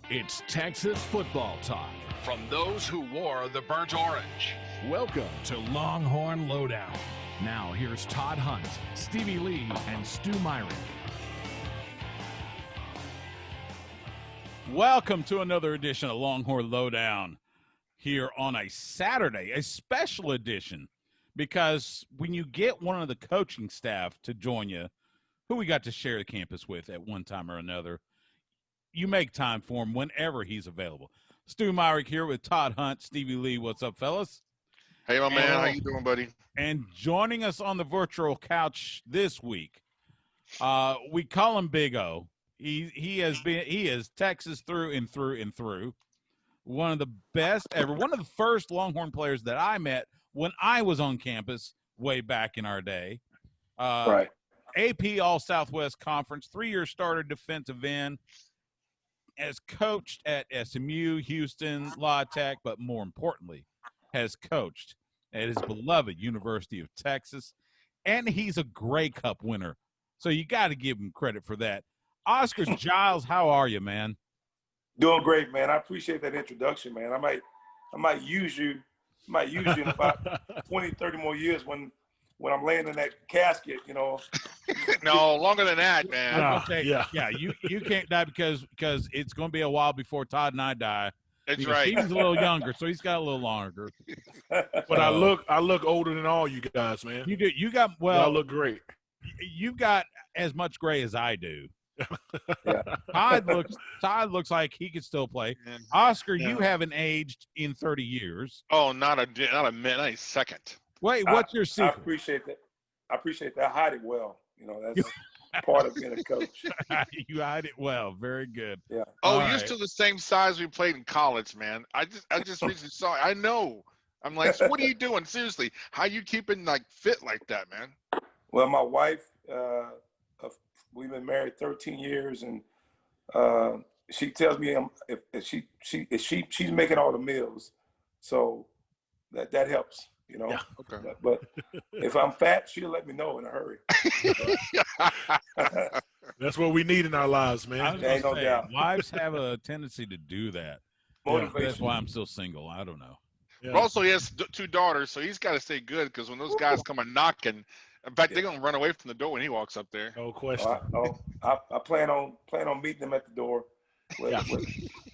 It's Texas football talk. From those who wore the burnt orange. Welcome to Longhorn Lowdown. Now here's Todd Hunt, Stevie Lee, and Stu Myrick. Welcome to another edition of Longhorn Lowdown here on a Saturday, a special edition, because when you get one of the coaching staff to join you, who we got to share the campus with at one time or another, you make time for him whenever he's available. Stu Myrick here with Todd Hunt, Stevie Lee. What's up, fellas? Hey, my man. How you doing, buddy? And joining us on the virtual couch this week, we call him Big O. He is Texas through and through and through. One of the best ever. One of the first Longhorn players that I met when I was on campus way back in our day. Right. AP All-Southwest Conference, 3-year starter defensive end. Has coached at SMU, Houston, La Tech, but more importantly, has coached at his beloved University of Texas. And he's a Grey Cup winner. So you got to give him credit for that. Oscar Giles, how are you, man? Doing great, man. I appreciate that introduction, man. I might use you in about 20, 30 more years when I'm laying in that casket, you know. No, longer than that, man. You can't die because it's going to be a while before Todd and I die. That's right. He's a little younger, so he's got a little longer. But I look older than all you guys, man. You do. You got I look great. You've got as much gray as I do. Yeah. Todd looks like he could still play. Yeah. Oscar, you haven't aged in 30 years. Oh, not a minute, not a second. Wait, what's your I secret? appreciate that. I hide it well. You know, that's part of being a coach. You hide it well. Very good. Yeah. Oh, All you're right. still the same size we played in college, man. I just recently saw it. I know. I'm like, so what are you doing? Seriously, how you keeping like fit like that, man? Well, my wife, we've been married 13 years, and she tells me if she's making all the meals, so that helps. You know, Yeah. Okay. But if I'm fat, she'll let me know in a hurry. That's what we need in our lives, I man. was Ain't gonna no say, doubt. wives have a tendency to do that. Motivation. That's why I'm still single. I don't know. Yeah. But also, he has 2 daughters, so he's got to stay good because when those guys come a knocking, in fact, they're gonna run away from the door when he walks up there. No question. I plan on meeting them at the door. With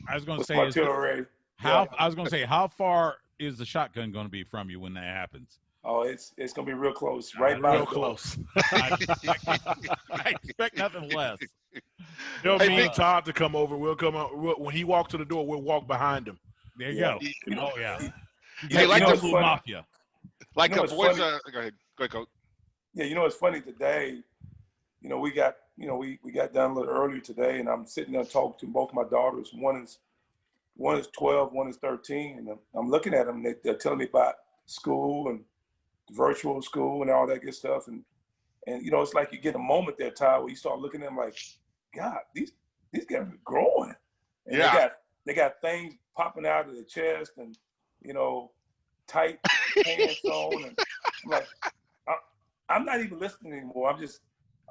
I was gonna say, artillery. how far is the shotgun going to be from you when that happens? Oh, it's gonna be real close, right by Real the door. close. I expect nothing less. Tell Hey, me Big- and Todd to come over. We'll come out. When he walks to the door, we'll walk behind him. There you Yeah. go. Oh yeah. Hey, like you know the what's funny? mafia. Like You know a what's boys. funny? Go ahead, Coach. Yeah, you know it's funny today. You know we got done a little earlier today, and I'm sitting there talking to both my daughters. One is 12, one is 13, and I'm looking at them. They're telling me about school and virtual school and all that good stuff, and you know it's like you get a moment there, Ty, where you start looking at them like, God, these guys are growing, and Yeah. they got things popping out of their chest, and you know, tight pants on, and I'm like, I'm not even listening anymore.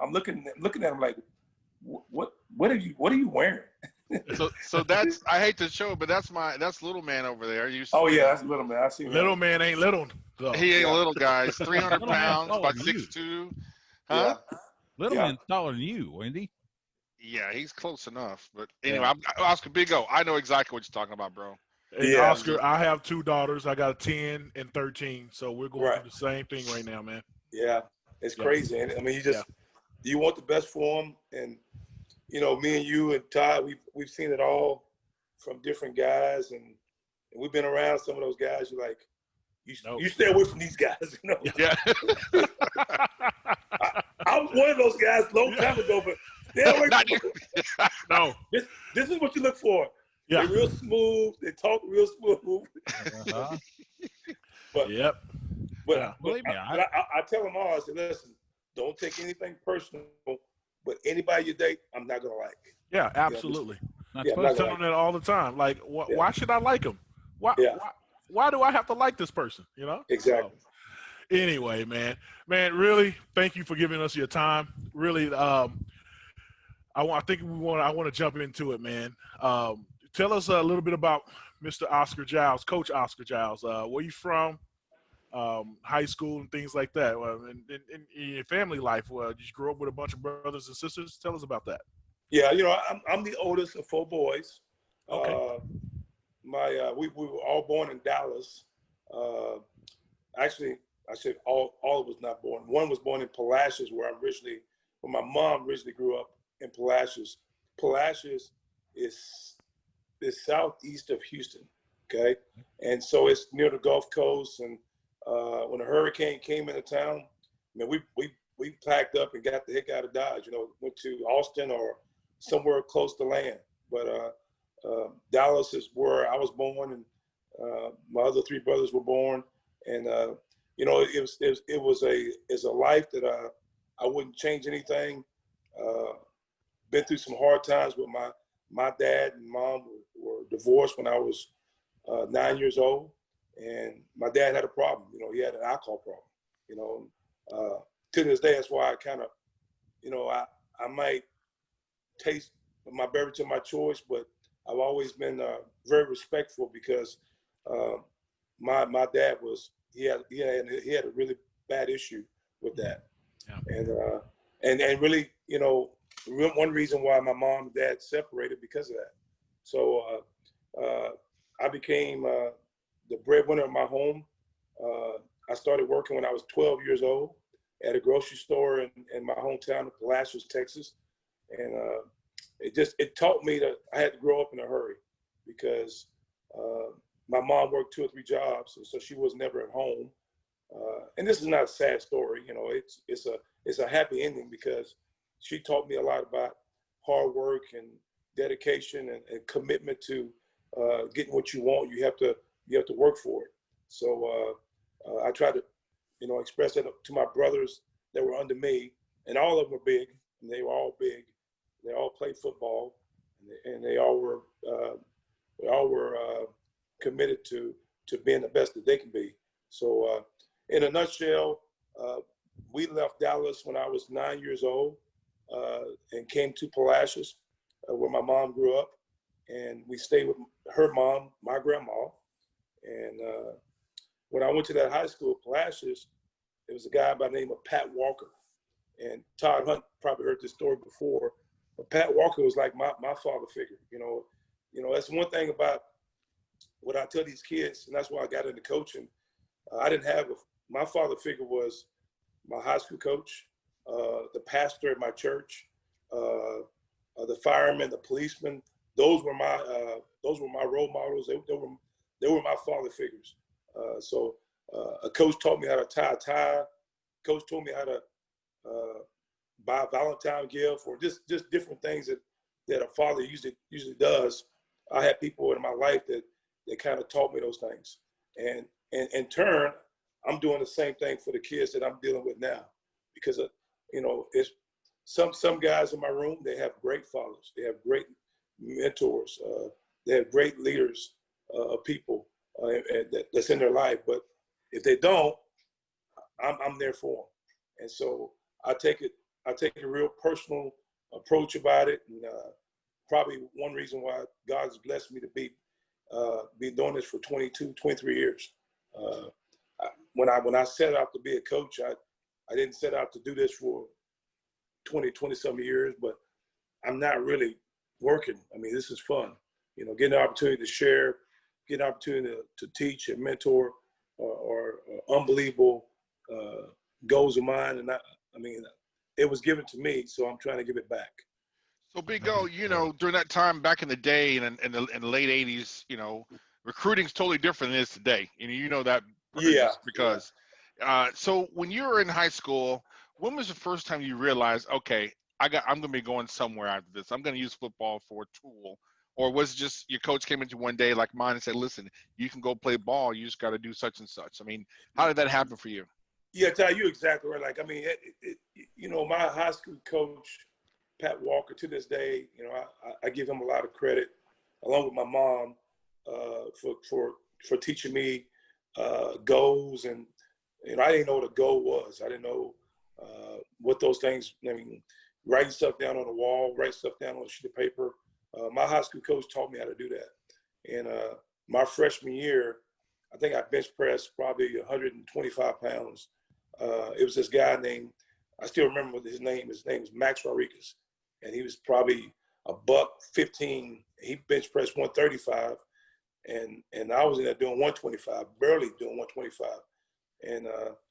I'm looking at them like, what are you wearing? So that's, I hate to show it, but that's little man over there. Oh yeah, that's little man. I see Little man ain't little. So. He ain't a little guy. He's 300 Little man pounds, taller about than you. 6'2". Huh? Little Yeah. man's taller than you, Wendy. Yeah, he's close enough. But anyway, I'm Oscar Big O. I know exactly what you're talking about, bro. Hey, Yeah. Oscar, I have 2 daughters. I got a 10 and 13. So we're going Right. through the same thing right now, man. Yeah, it's Yeah. crazy. And I mean, you want the best for them, and you know, me and you and Todd, we've seen it all from different guys, and we've been around some of those guys. You're like, you stay away from these guys. You know, Yeah. I was one of those guys a long time ago, but stay away Not from you. them. No. This is what you look for. Yeah. They're real smooth. They talk real smooth. Uh-huh. Yep. But, Yeah. Believe me, I tell them all, I say, listen, don't take anything personal, but anybody you date, I'm not going to like. Yeah, absolutely. Not Yeah, I supposed tell to. them that all the time. Like, Yeah. why should I like him? Yeah. Why do I have to like this person? You know? Exactly. So, anyway, man, really, thank you for giving us your time. Really, I want to jump into it, man. Tell us a little bit about Mr. Oscar Giles, Coach Oscar Giles. Where you from? High school and things like that. In your family life, did you grow up with a bunch of brothers and sisters? Tell us about that. Yeah, I'm the oldest of 4 boys. Okay. We were all born in Dallas. Actually, I said all of us not born. One was born in Palacios, where my mom originally grew up in Palacios. Palacios is southeast of Houston, okay? And so it's near the Gulf Coast. And when a hurricane came into town, man, we packed up and got the heck out of Dodge. Went to Austin or somewhere close to land. But Dallas is where I was born, and my other 3 brothers were born. And it's a life that I wouldn't change anything. Been through some hard times with my dad and mom were divorced when I was 9 years old, and my dad had a problem. He had an alcohol problem. To this day, that's why I kind of, I might taste my beverage of my choice, but I've always been very respectful because my dad he had a really bad issue with that, and really, one reason why my mom and dad separated because of that. So I became the breadwinner of my home. I started working when I was 12 years old at a grocery store in my hometown of Palacios, Texas. And it taught me that I had to grow up in a hurry because my mom worked 2 or 3 jobs, and so she was never at home. And this is not a sad story, it's a happy ending because she taught me a lot about hard work and dedication and commitment to getting what you want. You have to work for it. So I try to, express that to my brothers that were under me, and all of them were big, and they were all big. They all played football, and they all were committed to being the best that they can be. So in a nutshell, we left Dallas when I was 9 years old and came to Palacios, where my mom grew up, and we stayed with her mom, my grandma. And when I went to that high school, Palacios, there was a guy by the name of Pat Walker. And Todd Hunt probably heard this story before, but Pat Walker was like my father figure. That's one thing about what I tell these kids, and that's why I got into coaching. I didn't have my father figure was my high school coach, the pastor at my church, the fireman, the policeman. Those were my role models. They were my father figures. So a coach taught me how to tie a tie. Coach told me how to buy a Valentine gift, or just different things that a father usually does. I had people in my life that kind of taught me those things, and in turn, I'm doing the same thing for the kids that I'm dealing with now, because it's some guys in my room, they have great fathers, they have great mentors, they have great leaders of people that's in their life. But if they don't, I'm there for them, and so I take a real personal approach about it, and probably one reason why God's blessed me to be doing this for 22, 23 years. When I set out to be a coach, I didn't set out to do this for 20 some years, but I'm not really working. I mean, this is fun, getting the opportunity to share, getting the opportunity to teach and mentor, or unbelievable goals of mine. And I mean, it was given to me, so I'm trying to give it back. So Big O, during that time back in the day in the late 80s, recruiting's totally different than it is today. You know that because so when you were in high school, when was the first time you realized, okay, I'm going to be going somewhere after this. I'm going to use football for a tool? Or was it just your coach came into one day like mine and said, listen, you can go play ball. You just got to do such and such. I mean, how did that happen for you? Yeah, Ty, you're exactly right. Like, I mean, my high school coach, Pat Walker, to this day, I give him a lot of credit, along with my mom, for teaching me goals. And I didn't know what a goal was. I didn't know what those things. I mean, writing stuff down on the wall, write stuff down on a sheet of paper. My high school coach taught me how to do that. And my freshman year, I think I bench pressed probably 125 pounds. It was this guy named, I still remember his name. His name is Max Rodriguez. And he was probably $115. He bench pressed 135. And I was in there doing 125, barely doing 125. And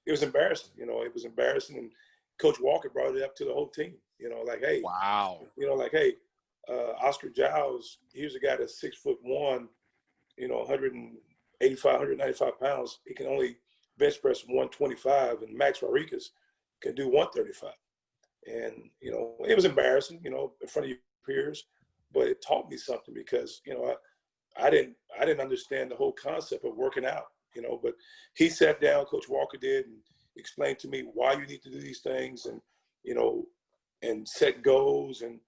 it was embarrassing. It was embarrassing. And Coach Walker brought it up to the whole team. Like, hey. Wow. Like, hey, Oscar Giles, he was a guy that's 6'1", 185, 195 pounds. He can only bench press 125, and Max Rodriguez can do 135. And, it was embarrassing, in front of your peers, but it taught me something because, I didn't understand the whole concept of working out, but he sat down, Coach Walker did, and explained to me why you need to do these things and, and set goals. And,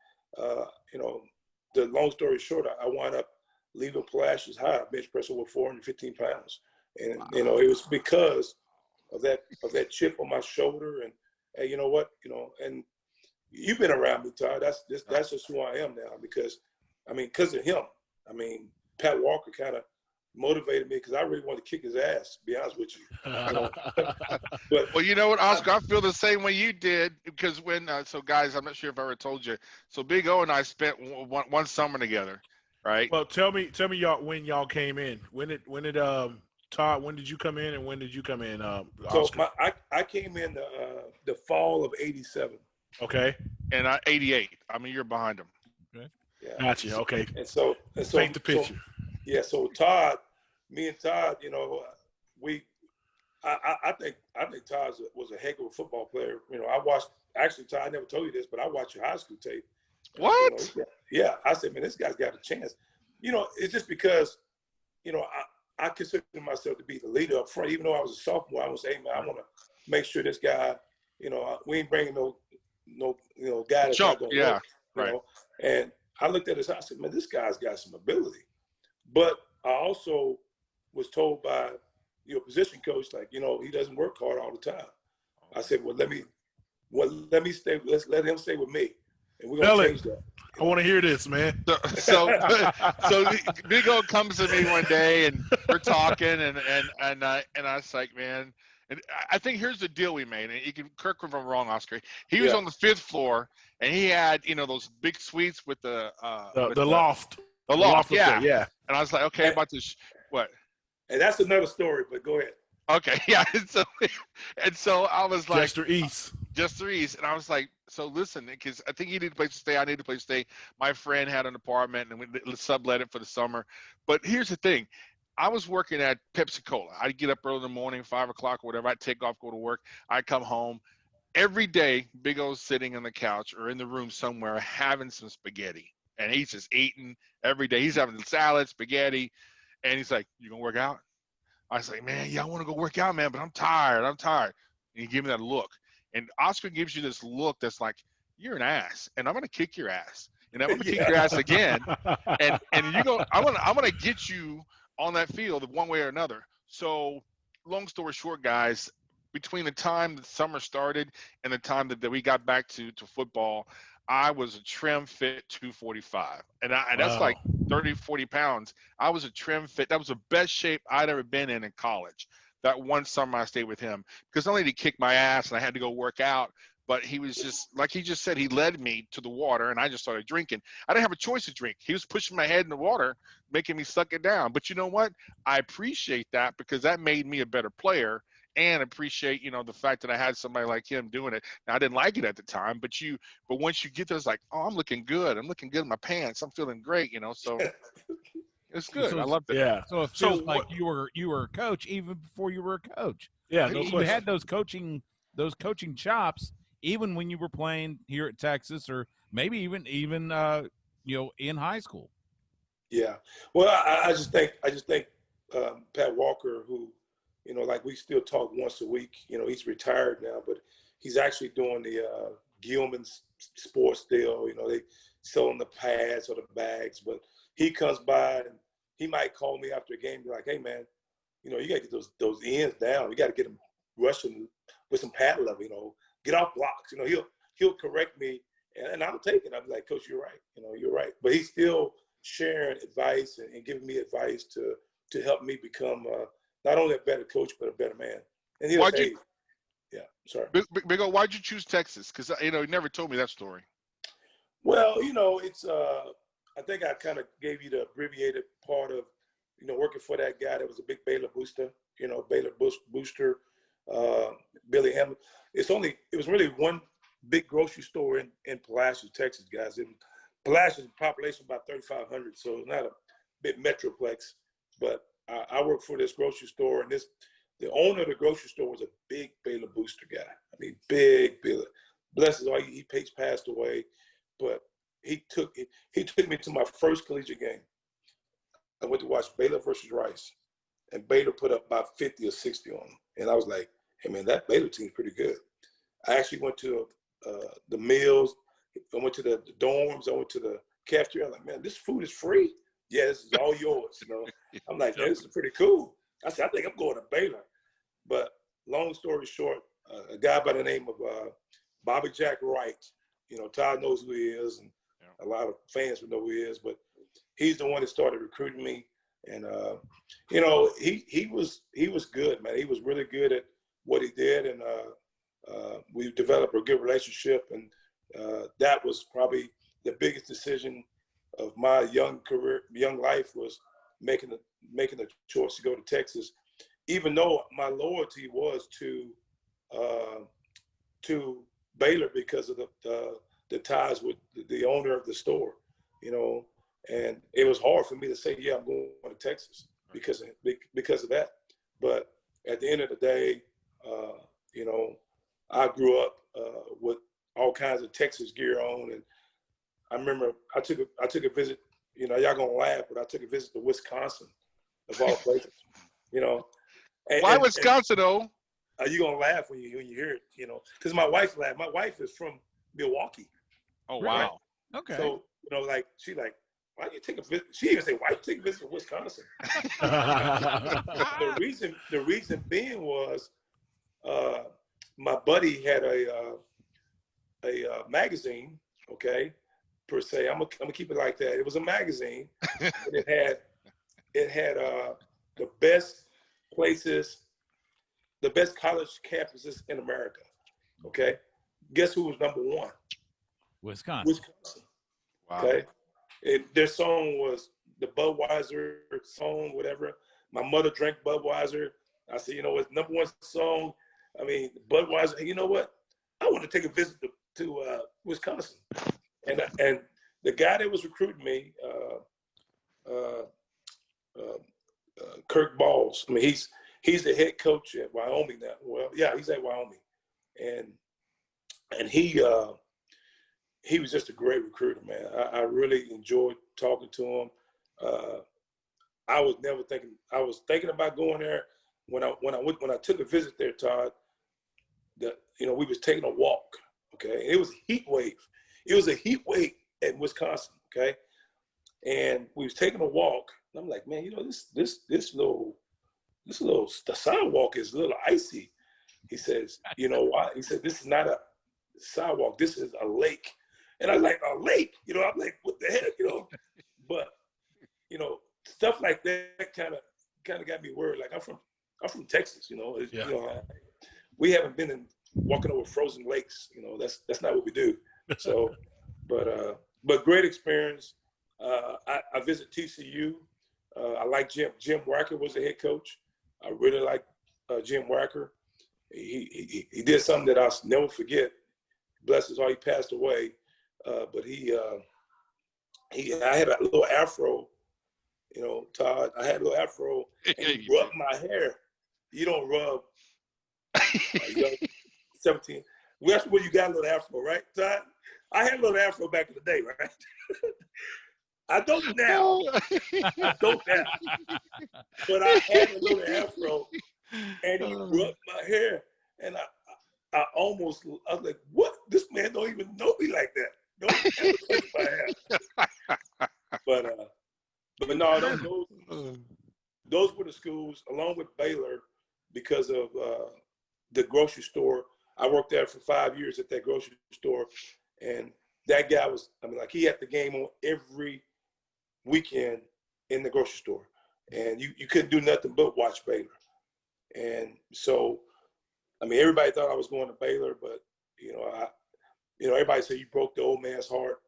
the long story short, I wound up leaving Palacios high, bench press over 415 pounds. And, Wow. It was because of that chip on my shoulder. And, hey, you know what, and you've been around me, Todd. That's just who I am now because of him. Pat Walker kind of motivated me because I really wanted to kick his ass, to be honest with you. But, Well, you know what, Oscar? I feel the same way you did because when so guys, I'm not sure if I ever told you. So Big O and I spent one summer together, right? Well, tell me, y'all when y'all came in. When did Todd? When did you come in, and when did you come in? so Oscar? I came in the fall of '87. Okay, And 88. I'm a year behind him. Yeah. gotcha. Okay, And so paint the picture. So Todd, me and Todd, I think Todd was a heck of a football player. I watched, actually, Todd, I never told you this, but I watched your high school tape. What? Yeah, I said, man, this guy's got a chance. It's just because, I consider myself to be the leader up front. Even though I was a sophomore, I was saying, man, I want to make sure this guy, we ain't bringing no guy that's not going to work. Right. And I looked at his, I said, man, this guy's got some ability. But I also was told by your position coach, like, he doesn't work hard all the time. I said, well, let me stay. Let him stay with me, and we're gonna change that. I want to hear this, man. So Big O comes to me one day, and we're talking, and I was like, man, and I think here's the deal we made, and you can correct me if I'm wrong, Oscar. He was on the 5th floor, and he had those big suites with the loft. The loft, yeah. Yeah. And I was like, okay, about this, what? And that's another story, but go ahead. Okay, yeah. And so I was like, Just the East. And I was like, so listen, because I think you need a place to stay. I need a place to stay. My friend had an apartment, and we sublet it for the summer. But here's the thing. I was working at Pepsi Cola. I'd get up early in the morning, 5 o'clock or whatever. I'd take off, go to work. I'd come home. Every day, Big O's sitting on the couch or in the room somewhere having some spaghetti. And he's just eating every day. He's having salad, spaghetti. And he's like, you going to work out? I was like, man, yeah, I want to go work out, man, but I'm tired. And he gave me that look. And Oscar gives you this look that's like, you're an ass, and I'm going to kick your ass. And I'm going to kick your ass again. And you go, I'm going to get you on that field one way or another. So long story short, guys, between the time the summer started and the time that we got back to football, I was a trim fit 245. And that's like 30, 40 pounds. I was a trim fit. That was the best shape I'd ever been in college. That one summer I stayed with him. Because not only did he kick my ass and I had to go work out, but he was just, like he just said, he led me to the water and I just started drinking. I didn't have a choice to drink. He was pushing my head in the water, making me suck it down. But you know what? I appreciate that because that made me a better player. And appreciate, the fact that I had somebody like him doing it. Now, I didn't like it at the time, but once you get there, it's like, oh, I'm looking good. I'm looking good in my pants. I'm feeling great, so it's good. So I love it. Yeah. So it feels like you were a coach even before you were a coach. Yeah, Like no you question. had those coaching chops even when you were playing here at Texas or maybe even in high school. Yeah. Well, I just think Pat Walker, who, like we still talk once a week, he's retired now, but he's actually doing the Gilman sports deal. They selling the pads or the bags, but he comes by and he might call me after a game and be like, hey man, you got to get those ends down. You got to get them rushing with some pad level, get off blocks. He'll correct me And I'll take it. I'm like, Coach, you're right. You're right. But he's still sharing advice and giving me advice to help me become not only a better coach, but a better man. And he'll say, yeah, sorry. Big O, why'd you choose Texas? Because, you never told me that story. Well, it's I think I kind of gave you the abbreviated part of, working for that guy that was a big Baylor booster, Baylor booster, Billy Hamilton. It was really one big grocery store in Palacios, Texas, guys. And Palacios population about 3,500, so it's not a big metroplex. But I worked for this grocery store, and the owner of the grocery store was a big Baylor booster guy. I mean, big Baylor. Bless his heart, he passed away, but he took me to my first collegiate game. I went to watch Baylor versus Rice, and Baylor put up about 50 or 60 on them. And I was like, hey, man, that Baylor team's pretty good. I actually went to the meals. I went to the dorms. I went to the cafeteria. I'm like, man, this food is free. Yeah, this is all yours. I'm like, man, this is pretty cool. I said, I think I'm going to Baylor. But long story short, a guy by the name of Bobby Jack Wright, Todd knows who he is, and a lot of fans would know who he is, but he's the one that started recruiting me. And, he was good, man. He was really good at what he did. And we developed a good relationship. And that was probably the biggest decision of my young life, was making the choice to go to Texas, even though my loyalty was to Baylor because of the ties with the owner of the store, and it was hard for me to say, yeah, I'm going to Texas because of that. But at the end of the day, I grew up with all kinds of Texas gear on, and I remember I took a visit. Y'all gonna laugh, but I took a visit to Wisconsin, of all places. Why Wisconsin though? You gonna laugh when you hear it, because my wife laughed. My wife is from Milwaukee. Oh Really? wow. Okay. So she like, why you take a visit? She even say, why you take a visit to Wisconsin? The reason being was, my buddy had a magazine. Okay, per se. I'm gonna keep it like that. It was a magazine. And it had the best places, the best college campuses in America. Okay, guess who was number one? Wisconsin. Wow. Okay, their song was the Budweiser song, whatever. My mother drank Budweiser. I said, it's number one song. I mean, Budweiser. Hey, you know what? I want to take a visit to Wisconsin. And the guy that was recruiting me, Kirk Balls. I mean, he's the head coach at Wyoming now. Well, yeah, he's at Wyoming, and he was just a great recruiter, man. I really enjoyed talking to him. I was thinking about going there when I took a visit there, Todd. We was taking a walk. Okay, it was a heat wave. It was a heat wave at Wisconsin. Okay, and we was taking a walk. And I'm like, man, this little the sidewalk is a little icy. He says, you know why? He said, this is not a sidewalk. This is a lake. And I'm like, a lake? I'm like, what the heck? But stuff like that kind of got me worried. Like I'm from Texas. We haven't been walking over frozen lakes. That's not what we do. So, but great experience. I visit TCU. I like Jim. Jim Wacker was the head coach. I really like Jim Wacker. He did something that I'll never forget. Bless his heart, he passed away. But I had a little afro, Todd. I had a little afro, and he rubbed my hair. You don't rub 17. That's where you got a little afro, right, Todd? I had a little afro back in the day, right? I don't now. But I had a little afro, and he rubbed my hair, and I was like, what? This man don't even know me like that. Don't ever touch my hair. But no, those were the schools, along with Baylor, because of the grocery store. I worked there for 5 years at that grocery store, and that guy was, I mean, like he had the game on every weekend in the grocery store. And you couldn't do nothing but watch Baylor. And so, I mean, everybody thought I was going to Baylor, but, everybody said you broke the old man's heart.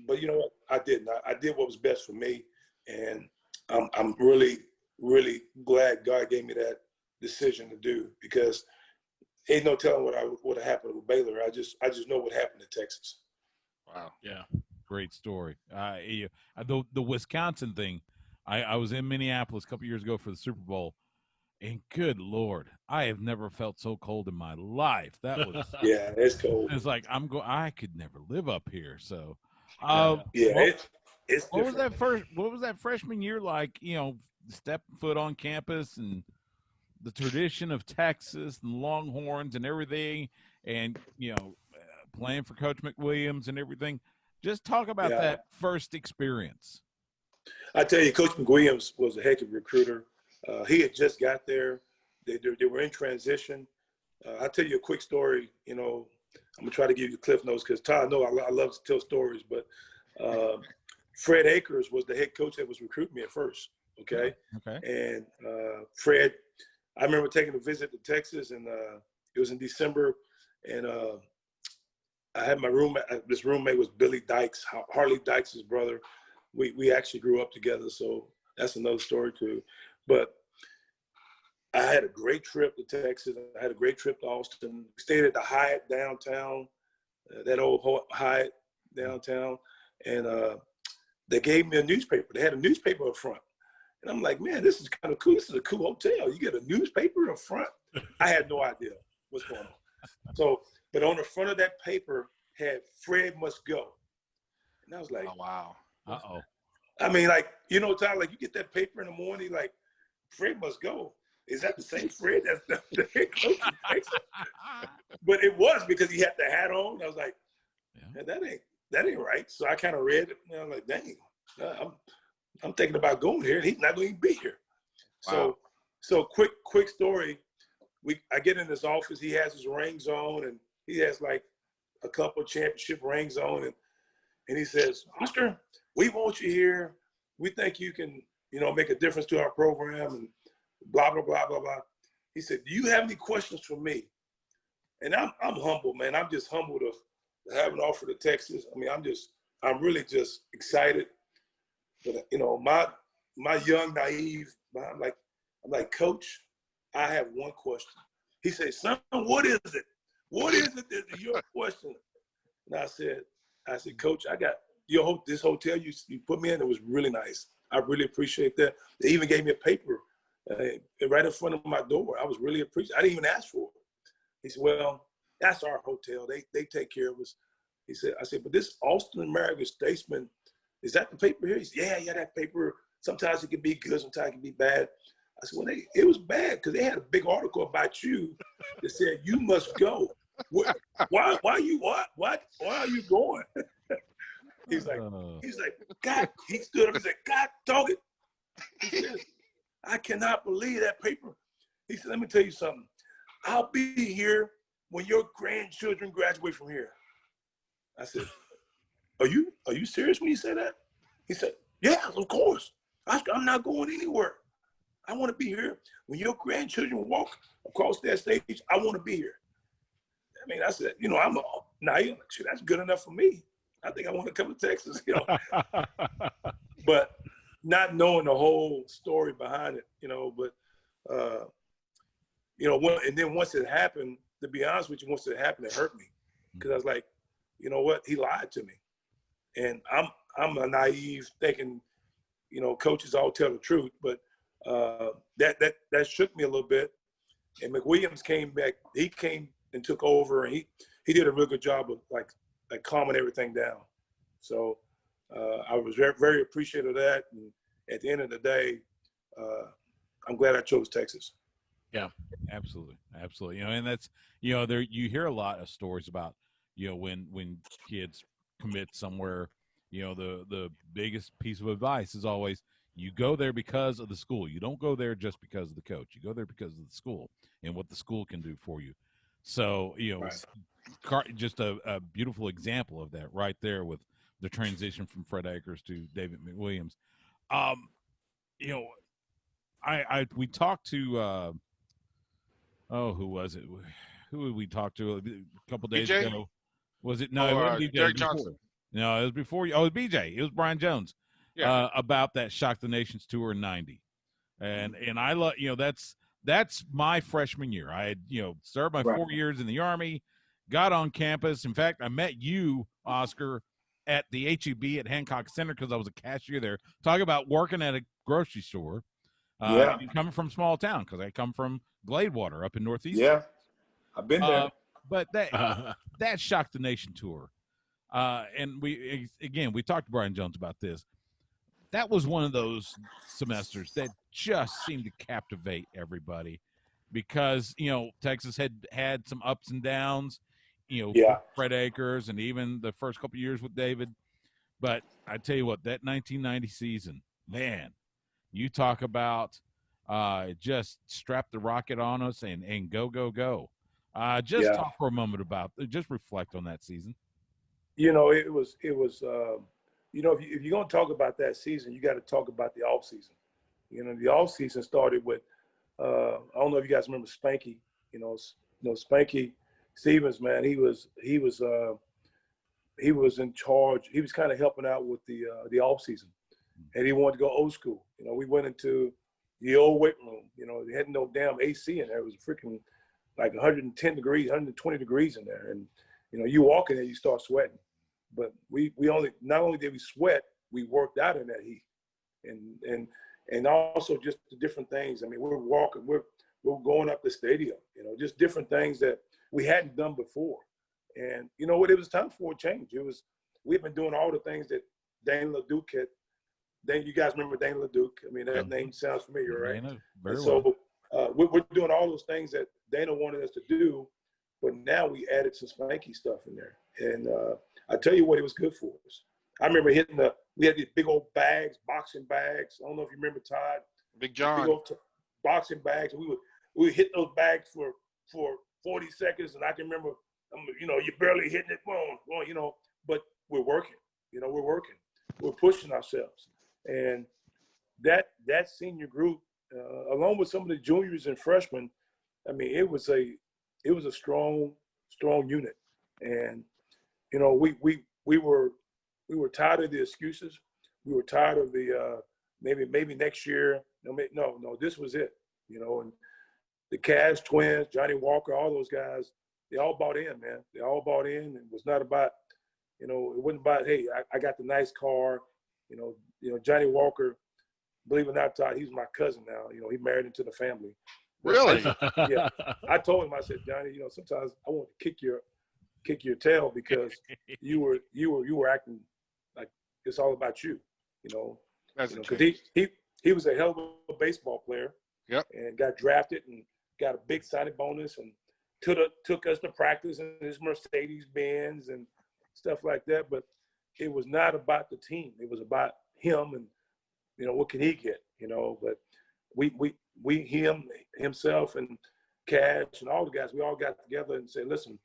But you know what? I didn't. I did what was best for me. And I'm really, really glad God gave me that decision to do, because ain't no telling what would have happened with Baylor. I just know what happened in Texas. Wow. Yeah. Great story. The Wisconsin thing, I was in Minneapolis a couple years ago for the Super Bowl, and good Lord, I have never felt so cold in my life. That was yeah, it's cold. It's like I could never live up here. So, it's what was that first? What was that freshman year like? Stepping foot on campus and the tradition of Texas and Longhorns and everything, and playing for Coach McWilliams and everything. Just talk about that first experience. I tell you, Coach McWilliams was a heck of a recruiter. He had just got there. They were in transition. I'll tell you a quick story. I'm gonna try to give you the cliff notes because Todd knows I love to tell stories. But Fred Akers was the head coach that was recruiting me at first. Okay. And Fred, I remember taking a visit to Texas, and it was in December, and I had my roommate. This roommate was Billy Dykes, Harley Dykes' brother. We actually grew up together, so that's another story too. But I had a great trip to Texas. I had a great trip to Austin. Stayed at the Hyatt downtown, that old Hyatt downtown, and they gave me a newspaper. They had a newspaper up front, and I'm like, man, this is kind of cool. This is a cool hotel. You get a newspaper up front. I had no idea what's going on. So, but on the front of that paper had Fred must go, and I was like, oh wow. Uh-oh. I mean, like, Tyler, like you get that paper in the morning, like Fred must go. Is that the same Fred that's the head coach in Texas? But it was, because he had the hat on. I was like, that ain't right. So I kind of read it, and I'm like, dang, I'm thinking about going here, and he's not going to be here. Wow. So quick story. I get in his office. He has his rings on, and he has like a couple of championship rings on, and he says, Oscar, we want you here. We think you can, make a difference to our program, and blah, blah, blah, blah, blah. He said, do you have any questions for me? And I'm humble, man. I'm just humble to have an offer to Texas. I mean, I'm really just excited. But, my young, naive, I'm like, Coach, I have one question. He said, son, what is it? What is it that is your question? And I said, Coach, I got this hotel you put me in. It was really nice. I really appreciate that. They even gave me a paper right in front of my door. I was really appreciative. I didn't even ask for it. He said, well, that's our hotel. They take care of us. I said, but this Austin American Statesman, is that the paper here? He said, yeah, that paper. Sometimes it can be good, sometimes it can be bad. I said, well, it was bad because they had a big article about you that said you must go. Why are you going? He's like, God, he stood up and said, God, dog it. He says, I cannot believe that paper. He said, let me tell you something. I'll be here when your grandchildren graduate from here. I said, are you serious when you say that? He said, yeah, of course. I'm not going anywhere. I want to be here. When your grandchildren walk across that stage, I want to be here. I mean, I said, I'm naive. That's good enough for me. I think I want to come to Texas, But not knowing the whole story behind it, but, and then once it happened, to be honest with you, once it happened, it hurt me. Because I was like, you know what? He lied to me. And I'm a naive thinking, coaches all tell the truth, but that shook me a little bit. And McWilliams came back. He came and took over, and he did a real good job of like calming everything down. So I was very, very appreciative of that. And at the end of the day, I'm glad I chose Texas. Yeah, absolutely. And that's there you hear a lot of stories about when kids commit somewhere. The biggest piece of advice is always you go there because of the school. You don't go there just because of the coach. You go there because of the school and what the school can do for you. So, just a beautiful example of that right there with the transition from Fred Akers to David McWilliams. We talked to who was it? Who did we talk to a couple days BJ? ago? Was it? No, it wasn't BJ. Derek Before. Johnson. No, it was before. Oh, it was BJ. It was Brian Jones. Yeah. About that Shock the Nations tour in '90, and I love that's my freshman year. I had served my 4 years in the Army, got on campus. In fact, I met you, Oscar, at the HEB at Hancock Center because I was a cashier there. Talk about working at a grocery store. And coming from small town because I come from Gladewater up in Northeast. Yeah, I've been there. But that Shock the Nation tour, and we talked to Brian Jones about this. That was one of those semesters that just seemed to captivate everybody because Texas had some ups and downs, Fred Akers and even the first couple of years with David. But I tell you what, that 1990 season, man, you talk about just strap the rocket on us and go, go, go. Talk for a moment about just reflect on that season. It was if you're going to talk about that season, you got to talk about the off season. The off season started with I don't know if you guys remember Spanky. Spanky Stevens, man. He was in charge. He was kind of helping out with the off season, and he wanted to go old school. We went into the old weight room. They had no damn AC in there. It was freaking like 110 degrees, 120 degrees in there, and you walk in there, you start sweating. But we not only did we sweat, we worked out in that heat, and also just the different things. I mean, we're walking, we're going up the stadium, just different things that we hadn't done before. And you know what? It was time for a change. We've been doing all the things that Dane LeDuc had. You guys remember Dane LeDuc? I mean, that name sounds familiar, right? Very so we're doing all those things that Dana wanted us to do, but now we added some spanky stuff in there. And I tell you what, it was good for us. I remember we had these big old bags, boxing bags. I don't know if you remember, Todd. Big John. Big old boxing bags. We would hit those bags for 40 seconds, and I can remember, you're barely hitting it, but we're working. We're working. We're pushing ourselves. And that senior group, along with some of the juniors and freshmen, I mean, it was a strong unit. And we were tired of the excuses. We were tired of the maybe next year. No, this was it. And the Cash twins, Johnny Walker, all those guys, they all bought in, man. They all bought in, and it was not about, it wasn't about, hey, I got the nice car. Johnny Walker, believe it or not, Todd, he's my cousin now. He married into the family. Really? Yeah. I told him, I said, Johnny, sometimes I want to kick your tail because you were acting like it's all about you. Because he was a hell of a baseball player. Yep. And got drafted and got a big signing bonus and took us to practice in his Mercedes Benz and stuff like that. But it was not about the team. It was about him and what can he get? But himself and Cash and all the guys, we all got together and said, listen,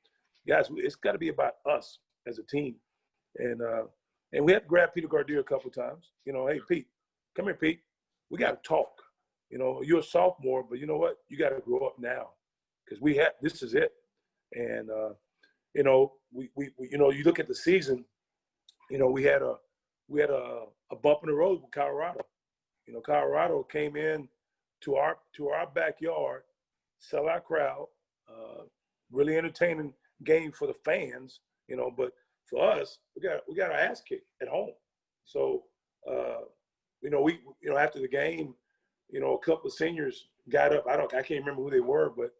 guys, it's got to be about us as a team. And we had to grab Peter Gardere a couple of times. Hey, Pete, come here, Pete. We got to talk. You're a sophomore, but you know what? You got to grow up now because this is it. And, you look at the season, we had a bump in the road with Colorado. Colorado came in to our backyard, sellout crowd, really entertaining game for the fans, but for us, we got our ass kicked at home. So, after the game, a couple of seniors got up. I can't remember who they were, but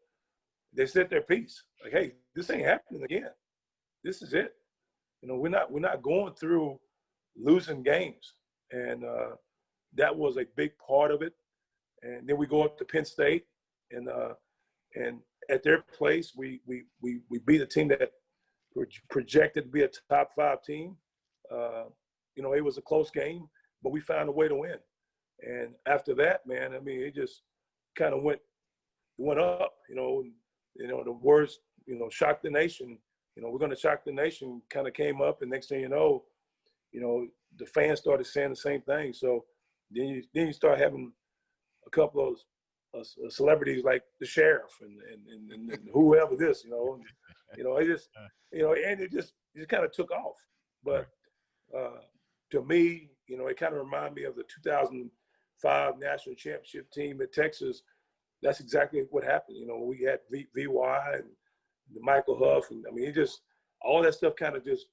they said their piece. Like, hey, this ain't happening again. This is it. We're not going through losing games, and that was a big part of it. And then we go up to Penn State, and at their place, we beat a team that were projected to be a top 5 team. It was a close game, but we found a way to win. And after that, man, I mean, it just kind of went up. The Shock the Nation. We're going to shock the nation kind of came up, and next thing you know, the fans started saying the same thing. So then you start having a couple of celebrities like the sheriff and whoever this, it just, and it just kind of took off. But to me, it kind of reminded me of the 2005 national championship team at Texas. That's exactly what happened. We had VY and Michael Huff, and it just all that stuff kind of just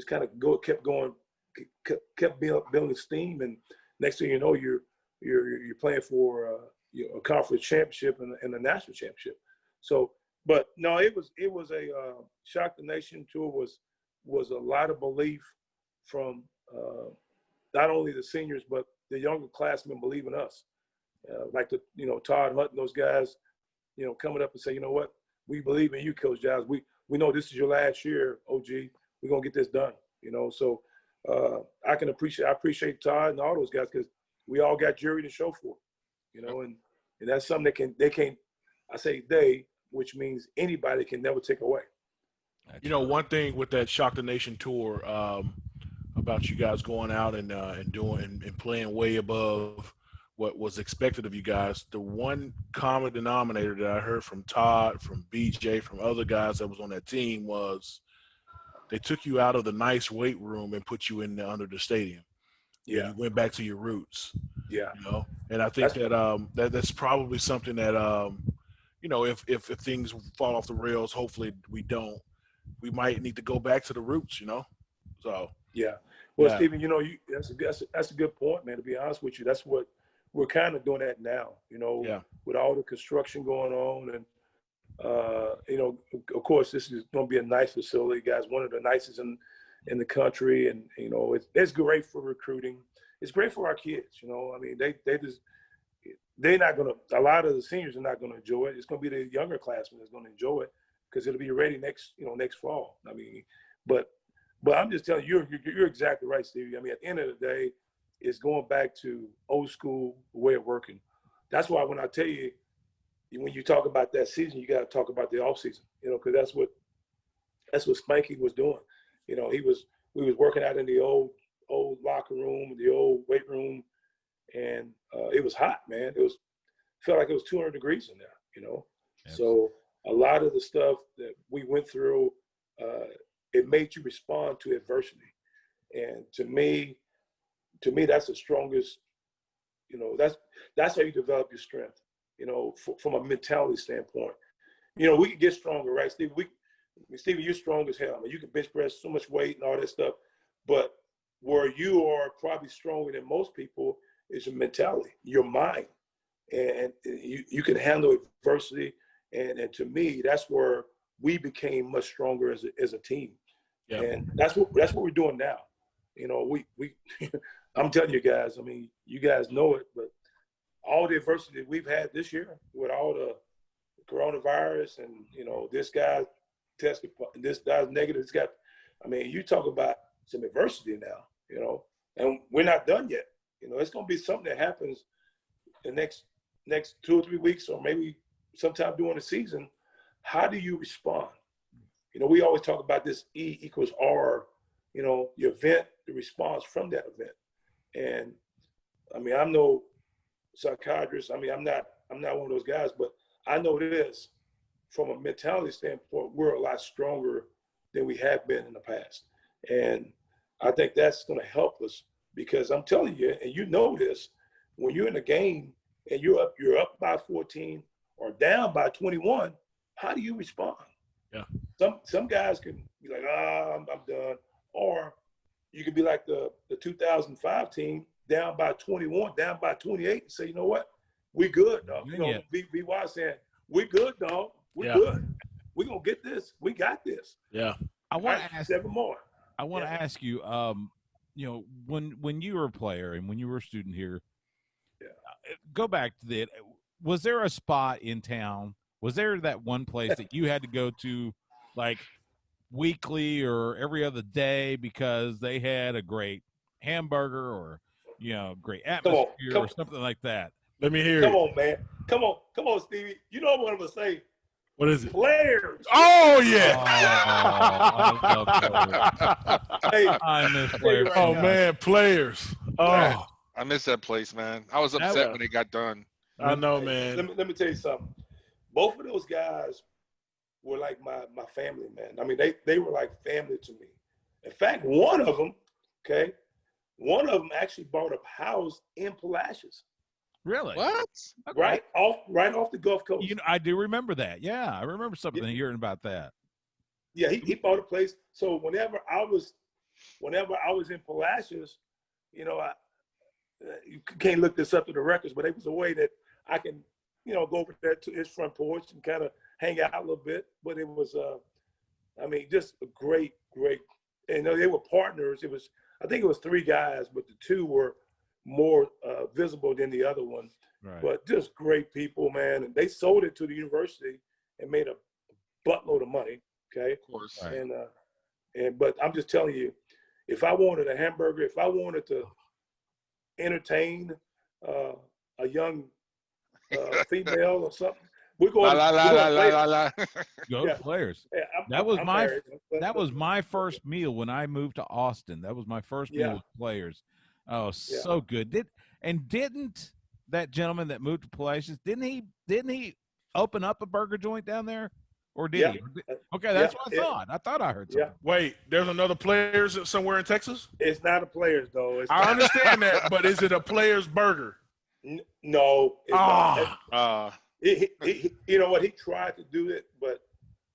kind of kept building steam, and next thing you know, you're playing for a conference championship and a national championship. So, but no, it was a Shock the Nation tour was a lot of belief from not only the seniors but the younger classmen believe in us, like Todd Hunt and those guys, coming up and say, you know what, we believe in you, Coach Giles. We know this is your last year, OG. We're gonna get this done. So I appreciate Todd and all those guys because we all got Jerry to show for, and that's something they can't. I say they, which means anybody can never take away. One thing with that Shock the Nation tour about you guys going out and doing and playing way above what was expected of you guys, the one common denominator that I heard from Todd, from BJ, from other guys that was on that team was they took you out of the nice weight room and put you under the stadium. Yeah. You went back to your roots. Yeah. And I think that's probably something that, if things fall off the rails, hopefully we don't, we might need to go back to the roots, So. Yeah. Well, yeah. Stephen, that's a good point, man. To be honest with you, that's what we're kind of doing that now, with all the construction going on. And, of course, this is going to be a nice facility, guys, one of the nicest in the country. And, it's great for recruiting. It's great for our kids, they're not going to – a lot of the seniors are not going to enjoy it. It's going to be the younger classmen that's going to enjoy it because it'll be ready next fall. But I'm just telling you, you're exactly right, Stevie. At the end of the day, it's going back to old school way of working. That's why when I tell you, when you talk about that season, you got to talk about the off season, because that's what Spanky was doing. We was working out in the old locker room, the old weight room, and it was hot, man. Felt like it was 200 degrees in there, Yes. So a lot of the stuff that we went through, it made you respond to adversity, and to me, that's the strongest. That's how you develop your strength. From a mentality standpoint. We can get stronger, right, Steve? Steve, you're strong as hell. You can bench press so much weight and all that stuff, but where you are probably stronger than most people is your mentality, your mind, and you can handle adversity. And to me, that's where we became much stronger as a team. Yeah. And that's what we're doing now. We I'm telling you guys, you guys know it, but all the adversity we've had this year with all the coronavirus and, this guy tested, this guy's negative, this guy, you talk about some adversity now, and we're not done yet. It's going to be something that happens the next 2 or 3 weeks, or maybe sometime during the season. How do you respond? We always talk about this E equals R, your event, the response from that event. And I'm no psychiatrist. I'm not one of those guys, but I know this from a mentality standpoint, we're a lot stronger than we have been in the past. And I think that's going to help us, because I'm telling you, and you know this, when you're in a game and you're up by 14 or down by 21, how do you respond? Yeah. Some guys can be like, I'm done. Or you could be like the 2005 team, down by 21, down by 28, and say, you know what? We good, dog. VY saying, we good, dog. We good. We're going to get this. We got this. Yeah. I want to ask 7 more. I want to ask you, when you were a player and when you were a student here, go back to that. Was there a spot in town? Was there that one place that you had to go to, like, weekly or every other day because they had a great hamburger or, great atmosphere or something like that? Let me hear Come on, man. Come on, Stevie. You know what I'm going to say. What is it? Players. Oh yeah. Hey, I miss Players. Oh man, Players. Oh, I miss that place, man. I was upset when it got done. I know, man. Let me tell you something. Both of those guys were like my family, man. I mean, they were like family to me. In fact, one of them actually bought a house in Palacios. Really? What? Okay. Right off the Gulf Coast. You know, I do remember that. Yeah, I remember something hearing about that. Yeah, he bought a place. So whenever I was in Palacios, you know, you can't look this up to the records, but it was a way that I can, you know, go over there to his front porch and kind of hang out a little bit. But it was, I mean, just a great. And they were partners. I think it was 3 guys, but the 2 were more visible than the other one. Right. But just great people, man. And they sold it to the university and made a buttload of money. Okay. Of course. Right. But I'm just telling you, if I wanted a hamburger, if I wanted to entertain a young female or something, we're going La. Go Yeah. Players. Yeah, That was I'm my married, but- that was my first meal when I moved to Austin. That was my first meal Yeah. with Players. Oh, so good. Didn't that gentleman that moved to Palacios, didn't he open up a burger joint down there? Or did he? Okay, that's what I thought. I thought I heard something. Wait, there's another Players somewhere in Texas? It's not a Players though. I understand that, but is it a Players burger? No. It's not. He You know what? He tried to do it, but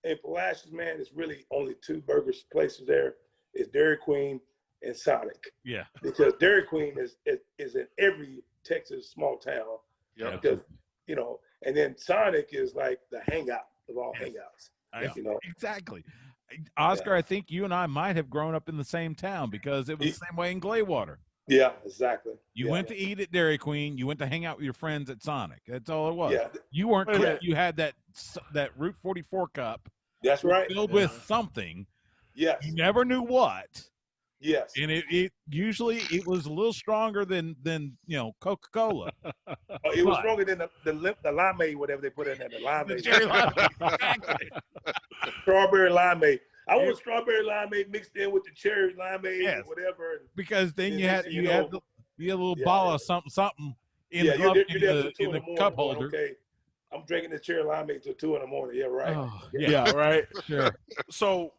in Palacios, man, it's really only 2 burgers places there. It's Dairy Queen and Sonic. Yeah. Because Dairy Queen is in every Texas small town. Yeah. Because, you know, and then Sonic is like the hangout of all hangouts. You know. Exactly. Oscar, I think you and I might have grown up in the same town because it was the same way in Glaywater. Yeah, exactly. You went to eat at Dairy Queen. You went to hang out with your friends at Sonic. That's all it was. Yeah. You weren't clear. You had that Route 44 cup. That's right. Filled with something. Yes. You never knew what. Yes. And it usually it was a little stronger than Coca-Cola. It was stronger than the limeade, whatever they put in there. The limeade. Exactly. Strawberry limeade. I want strawberry limeade mixed in with the cherry limeade or whatever. Because then you had a little ball of something in the cup holder. Okay, I'm drinking the cherry limeade till 2 a.m. Yeah, right. Oh, Yeah, right. Sure. So,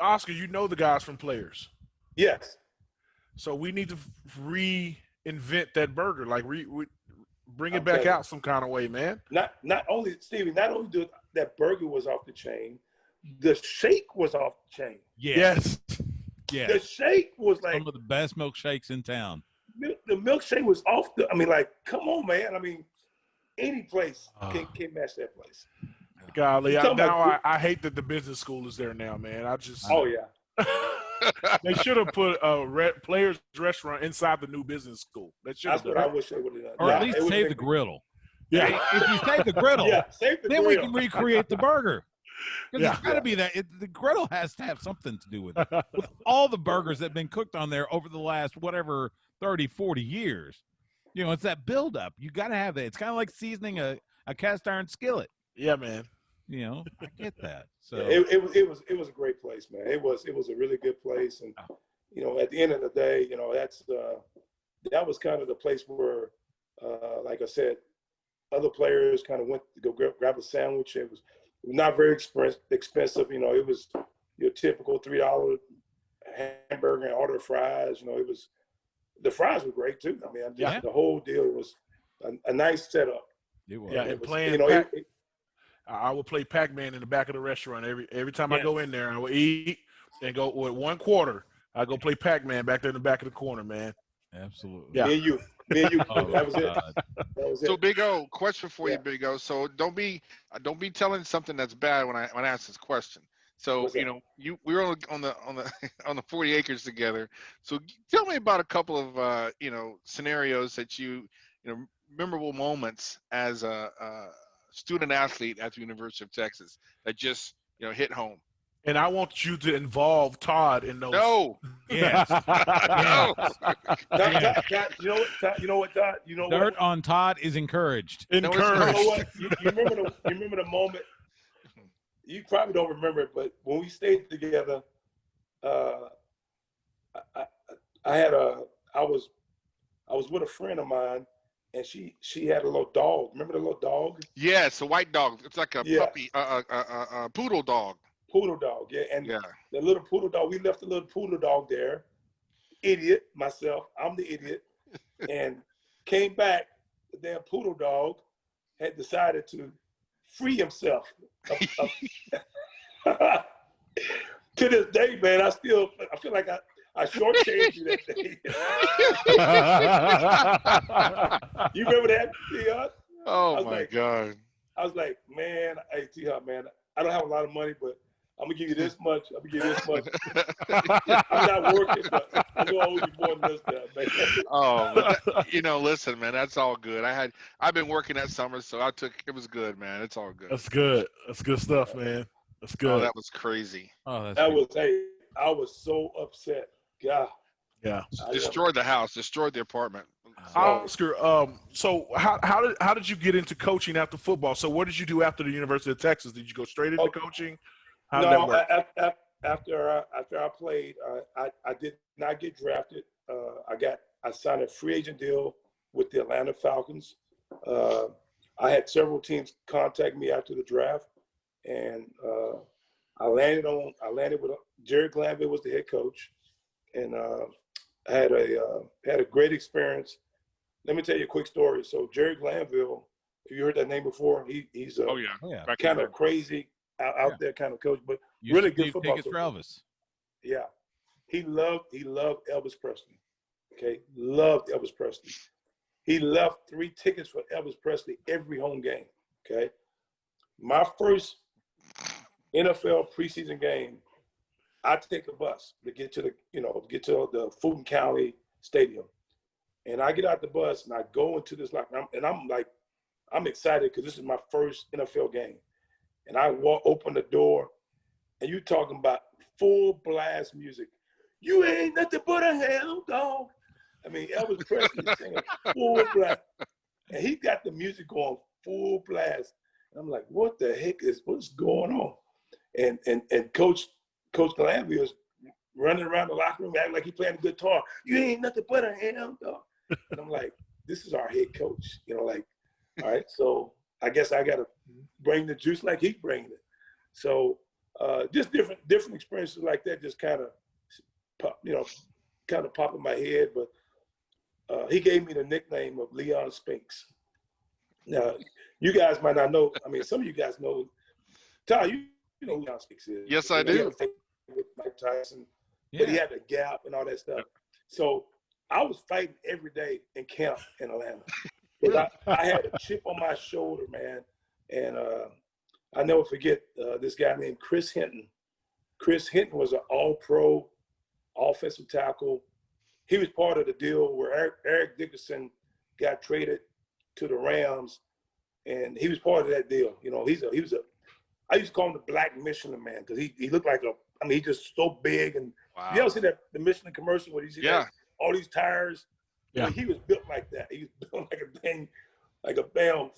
Oscar, you know the guys from Players. Yes. So we need to reinvent that burger, like bring it back out some kind of way, man. Not only Stevie, not only that burger was off the chain, the shake was off the chain. Yes. The shake was like some of the best milkshakes in town. The milkshake was off the. I mean, like, come on, man. I mean, any place can match that place. Golly, I hate that the business school is there now, man. Oh yeah. They should have put a Players restaurant inside the new business school. That's what I wish they would have done. Or at least save the griddle. Yeah. If you save the griddle, then we can recreate the burger. Because it's got to be that. The griddle has to have something to do with it. With all the burgers that have been cooked on there over the last, 30, 40 years, it's that buildup. You got to have that. It's kind of like seasoning a cast iron skillet. Yeah, man. I get that. So it was a great place, man. It was a really good place, and at the end of the day, that was kind of the place where, like I said, other players kind of went to go grab a sandwich. It was not very expensive. It was your typical $3 hamburger and order fries. The fries were great too. I mean, the whole deal was a nice setup. It was. Yeah, and playing. I would play Pac-Man in the back of the restaurant every time I go in there. I would eat and go with 1 quarter. I go play Pac-Man back there in the back of the corner, man. Absolutely. Yeah. Me and you. That was it. That was it. So Big O, question for you, Big O. So don't be telling something that's bad when I ask this question. So we were on the 40 acres together. So tell me about a couple of scenarios that memorable moments as a student athlete at the University of Texas that just hit home. And I want you to involve Todd in those. No. Yes. No. Todd, you know what, Todd? Dirt on Todd is encouraged. You know what? You remember the moment you probably don't remember it, but when we stayed together, I was with a friend of mine, and she had a little dog. Remember the little dog? Yeah, it's a white dog. It's like a puppy, poodle dog. Poodle dog, yeah. And the little poodle dog, we left the little poodle dog there. Idiot, myself. I'm the idiot. And came back, the damn poodle dog had decided to free himself. To this day, man, I feel like I shortchanged you that day. You remember that, T-Hawk? Oh, my God. I was like, man, hey, T-Hawk, man, I don't have a lot of money, but I'm going to give you this much. I'm going to give you this much. I'm not working, but I'm going to owe you more than this now, man. Oh, listen, man, that's all good. I've been working that summer, so it was good, man. It's all good. That's good. That's good stuff, man. That's good. Oh, that was crazy. Oh, I was so upset. God. Yeah. Destroyed the house, destroyed the apartment. Oscar, so how did you get into coaching after football? So what did you do after the University of Texas? Did you go straight into coaching? How did that work? After I played, I did not get drafted. I signed a free agent deal with the Atlanta Falcons. I had several teams contact me after the draft, and I landed with Jerry Glanville was the head coach, and I had a great experience. Let me tell you a quick story. So Jerry Glanville, if you heard that name before, he's kind of crazy out there kind of coach, but really good football coach. Elvis. Yeah, he loved Elvis Presley. Okay, loved Elvis Presley. He left 3 tickets for Elvis Presley every home game. Okay, my first NFL preseason game, I take a bus to get to the Fulton County Stadium, and I get out the bus and I go into this I'm excited because this is my first NFL game, and I open the door, and you talking about full blast music. You ain't nothing but a hound dog. I mean, Elvis Presley singing full blast, and he got the music going full blast. And I'm like, what the heck what's going on? And Coach Glanville is running around the locker room acting like he playing a guitar. You ain't nothing but a hound dog. And I'm like, this is our head coach. All right, so I guess I got to bring the juice like he's bringing it. So just different experiences like that just kind of pop in my head. But he gave me the nickname of Leon Spinks. Now, you guys might not know. I mean, some of you guys know. Ty, you know who Leon Spinks is. Yes, I do. With Mike Tyson, but he had the gap and all that stuff. So I was fighting every day in camp in Atlanta. Because I had a chip on my shoulder, man. And I never forget this guy named Chris Hinton. Chris Hinton was an all-pro offensive tackle. He was part of the deal where Eric Dickerson got traded to the Rams, and he was part of that deal. I used to call him the Black Michelin Man because he looked like he's just so big. And you ever see the Michelin commercial where you see all these tires? Yeah. He was built like that. He was built like a bam.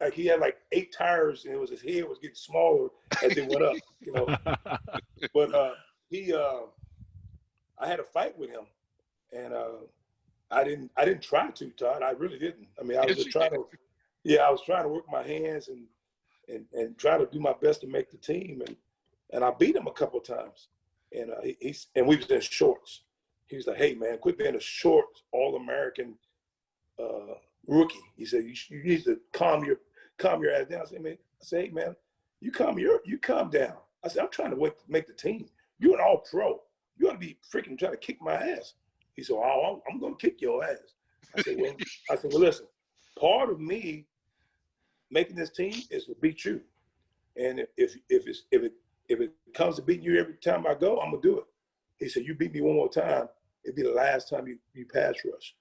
Like he had like 8 tires, and his head was getting smaller as it went up. But I had a fight with him, and I didn't try to, Todd. I really didn't. I mean, I was just trying to. Yeah, I was trying to work my hands and try to do my best to make the team, and I beat him a couple of times, and we was in shorts. He was like, "Hey man, quit being a short All-American rookie." He said, "You need to calm your ass down." I said, "Hey man, you calm down." I said, "I'm trying to make the team. You're an All-Pro. You ought to be freaking trying to kick my ass." He said, "Oh, I'm gonna kick your ass." I said, "Well, listen. Part of me making this team is to beat you, and if it comes to beating you every time I go, I'm gonna do it." He said, "You beat me one more time, it'd be the last time you pass rush."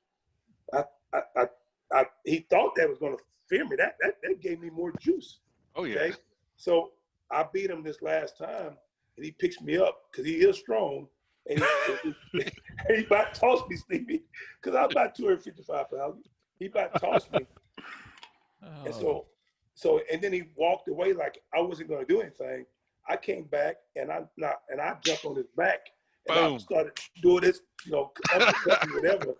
He thought that was gonna fear me. That gave me more juice. Oh yeah. Okay? So I beat him this last time, and he picks me up because he is strong, and he about tossed me, Stevie, because I'm about 255 pounds. He about tossed me. And so and then he walked away like I wasn't going to do anything. I came back and I jumped on his back and Boom. I started doing this, whatever.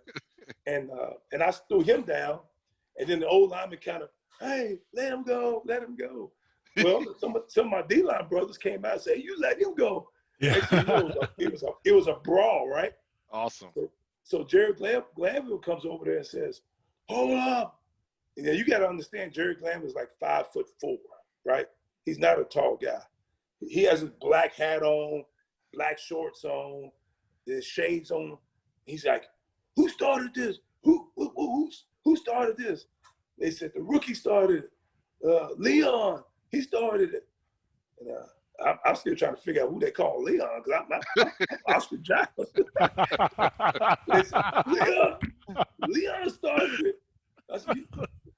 And I threw him down, and then the old lineman kind of, hey, let him go. Well, some of my D-line brothers came out and said, you let him go. Yeah. Next thing you know, it was a brawl, right? Awesome. So Jerry Glanville comes over there and says, hold up. And you got to understand, Jerry Glanville is like 5'4", right? He's not a tall guy. He has his black hat on, black shorts on, his shades on. He's like, who started this? Who started this? They said the rookie started it. Leon, he started it. And I'm still trying to figure out who they call Leon because I'm Oscar Giles. They said, Leon started it. I said,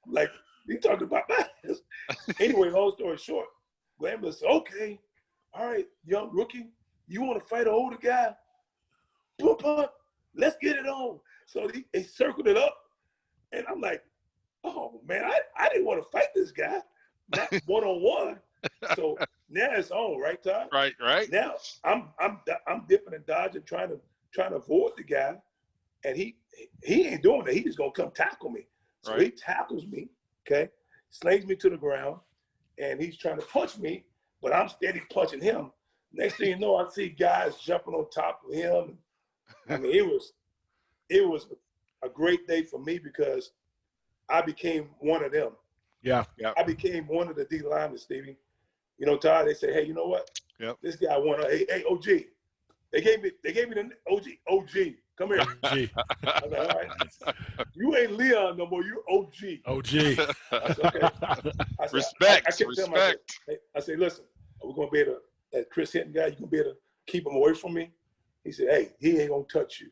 like, he talked about that. Anyway, long story short, Glanville said, okay, all right, young rookie, you want to fight an older guy? Let's get it on. So they circled it up, and I'm like, oh, man, I didn't want to fight this guy, not one-on-one. So now it's on, right, Todd? Right. Now I'm dipping and dodging, trying to avoid the guy, and he ain't doing that. He just gonna come tackle me. So Right. he tackles me, okay, slings me to the ground, and he's trying to punch me, but I'm steady punching him. Next thing you know, I see guys jumping on top of him. I mean, it was a great day for me because I became one of them. Yeah. I became one of the D linemen, Stevie. You know, Todd, they say, hey, you know what? Yep. This guy won. Hey, OG. They gave me the OG. Come here. OG. I was like, all right. You ain't Leon no more. You OG. OG. I said, okay. I said, Respect. I kept telling myself, I said, listen, are we gonna be able to, that Chris Hinton guy, you gonna be able to keep him away from me? He said, hey, he ain't gonna touch you.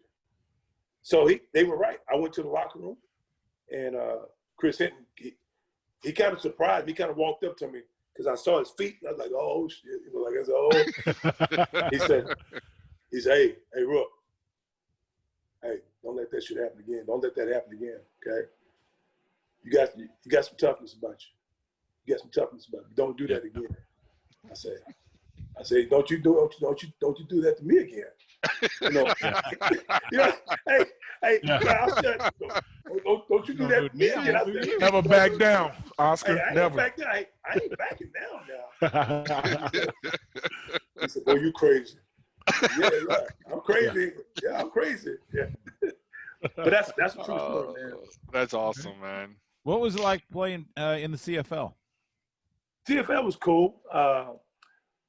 So they were right. I went to the locker room, and Chris Hinton, he kind of surprised me. He kind of walked up to me because I saw his feet. And I was like, oh shit, He said, hey, Rook, hey, don't let that shit happen again. Don't let that happen again, okay? You got some toughness about you. You got some toughness about you. Don't do that again. I said, don't you do that to me again. You know, hey, don't you do that to me again. I said, Never back down, Oscar. Hey, I ain't Never. back down. I ain't backing down now. He said, boy, you crazy. Yeah, right. I'm crazy. Yeah, I'm crazy. Yeah. But that's a true story, man. That's awesome, man. What was it like playing in the CFL? CFL was cool.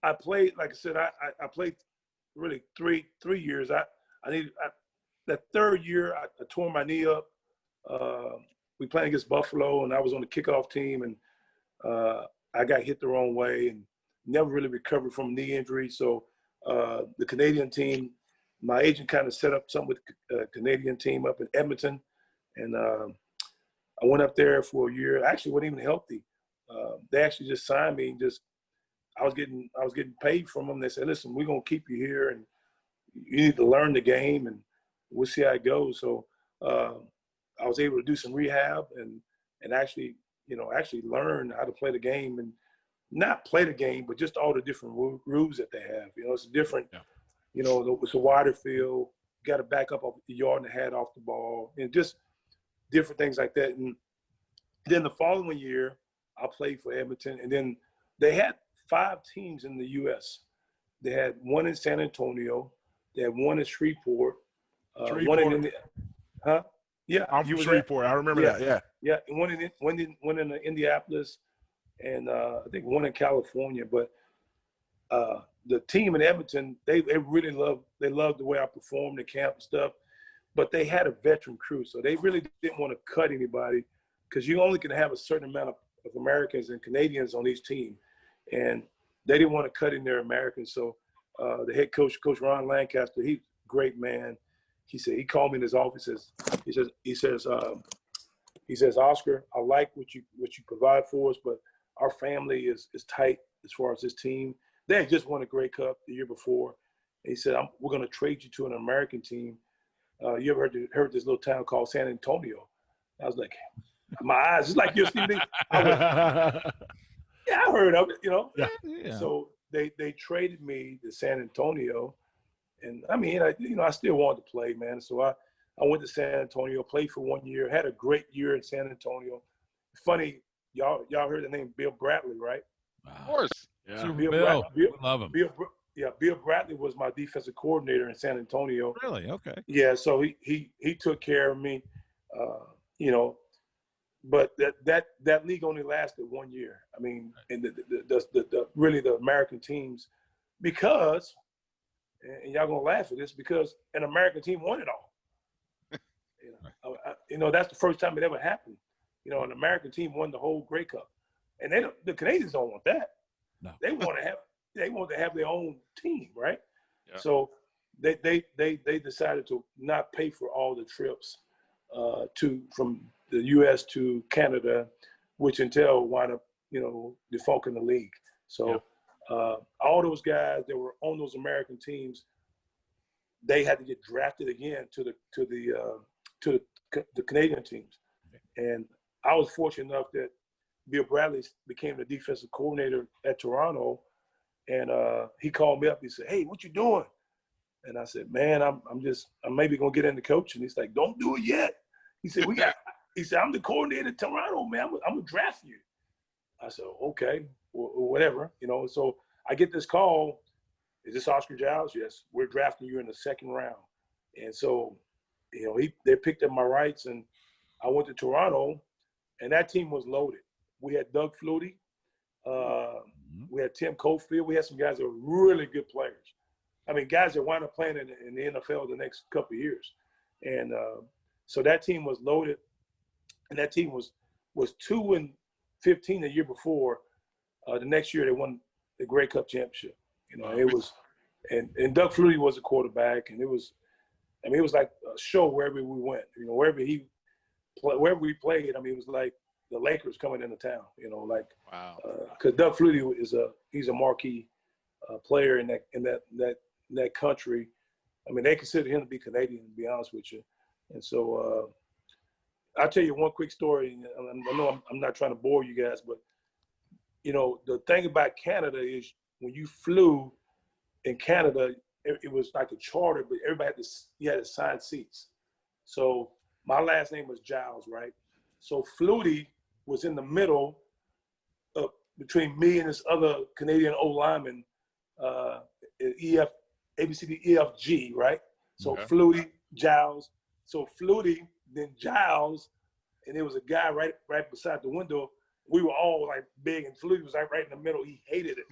I played, like I said, I played really three years. That third year, I tore my knee up. We played against Buffalo, and I was on the kickoff team, and I got hit the wrong way and never really recovered from knee injury. So the Canadian team, my agent kind of set up something with the Canadian team up in Edmonton, and I went up there for a year. I actually wasn't even healthy. They actually just signed me. I was getting paid from them. They said, listen, we're gonna keep you here, and you need to learn the game, and we'll see how it goes. So I was able to do some rehab and actually learn how to play the game, and not play the game, but just all the different rules that they have. You know, it's a different. Yeah. You know, it's a wider field. You got to back up a yard and a half off the ball, and just different things like that. And then the following year, I played for Edmonton, and then they had 5 teams in the U.S. They had one in San Antonio. They had one in Shreveport. One in India. Huh? Yeah. I'm from Shreveport. I remember that. Yeah. Yeah. And one in Indianapolis, and I think one in California. But the team in Edmonton, they really loved the way I performed in camp and stuff. But they had a veteran crew, so they really didn't want to cut anybody because you only can have a certain amount of Americans and Canadians on each team. And they didn't want to cut in their Americans. So the head coach, Coach Ron Lancaster, he's a great man. He called me in his office. He says, Oscar, I like what you provide for us, but our family is tight as far as this team. They had just won a Grey Cup the year before. And he said, we're going to trade you to an American team. You ever heard this little town called San Antonio? I was like, my eyes, just like your Stevie. Yeah, I heard of it, you know. Yeah. So they traded me to San Antonio, and I mean, I still wanted to play, man. So I went to San Antonio, played for 1 year, had a great year in San Antonio. Funny, y'all heard the name Bill Bradley, right? Of course. Yeah. Bill. We love him. Bill Bradley was my defensive coordinator in San Antonio. Really? Okay. Yeah, so he took care of me, you know. But that league only lasted 1 year. I mean, and the really the American teams, because, and y'all gonna laugh at this, because an American team won it all. That's the first time it ever happened. An American team won the whole Grey Cup, and the Canadians don't want that. No. They want to have their own team, right? Yeah. So they decided to not pay for all the trips from the U.S. to Canada, which until wound up, defunking the league. So all those guys that were on those American teams, they had to get drafted again to the Canadian teams. And I was fortunate enough that Bill Bradley became the defensive coordinator at Toronto, and he called me up. He said, "Hey, what you doing?" And I said, "Man, I'm maybe gonna get into coaching." He's like, "Don't do it yet." He said, He said, "I'm the coordinator at Toronto, man. I'm gonna draft you." I said, "Okay, whatever." So I get this call. "Is this Oscar Giles?" "Yes, we're drafting you in the second round." And so, they picked up my rights, and I went to Toronto, and that team was loaded. We had Doug Flutie. We had Tim Cofield. We had some guys that were really good players. I mean, guys that wound up playing in the NFL the next couple of years. And so that team was loaded. And that team was 2-15 the year before. The next year they won the Grey Cup championship. It was, and Doug Flutie was a quarterback, and it was like a show wherever we went. Wherever we played, I mean, it was like the Lakers coming into town. Wow. Because Doug Flutie he's a marquee player in that country. I mean, they consider him to be Canadian, to be honest with you. And so I'll tell you one quick story. I know I'm not trying to bore you guys, but, the thing about Canada is when you flew in Canada, it was like a charter, but everybody you had assigned seats. So my last name was Giles, right? So Flutie was in the middle between me and this other Canadian O-lineman, ABCDEFG, right? So Okay. Flutie, Giles. So Flutie, then Giles, and there was a guy right beside the window. We were all like big, and Flutie was like right in the middle. He hated it.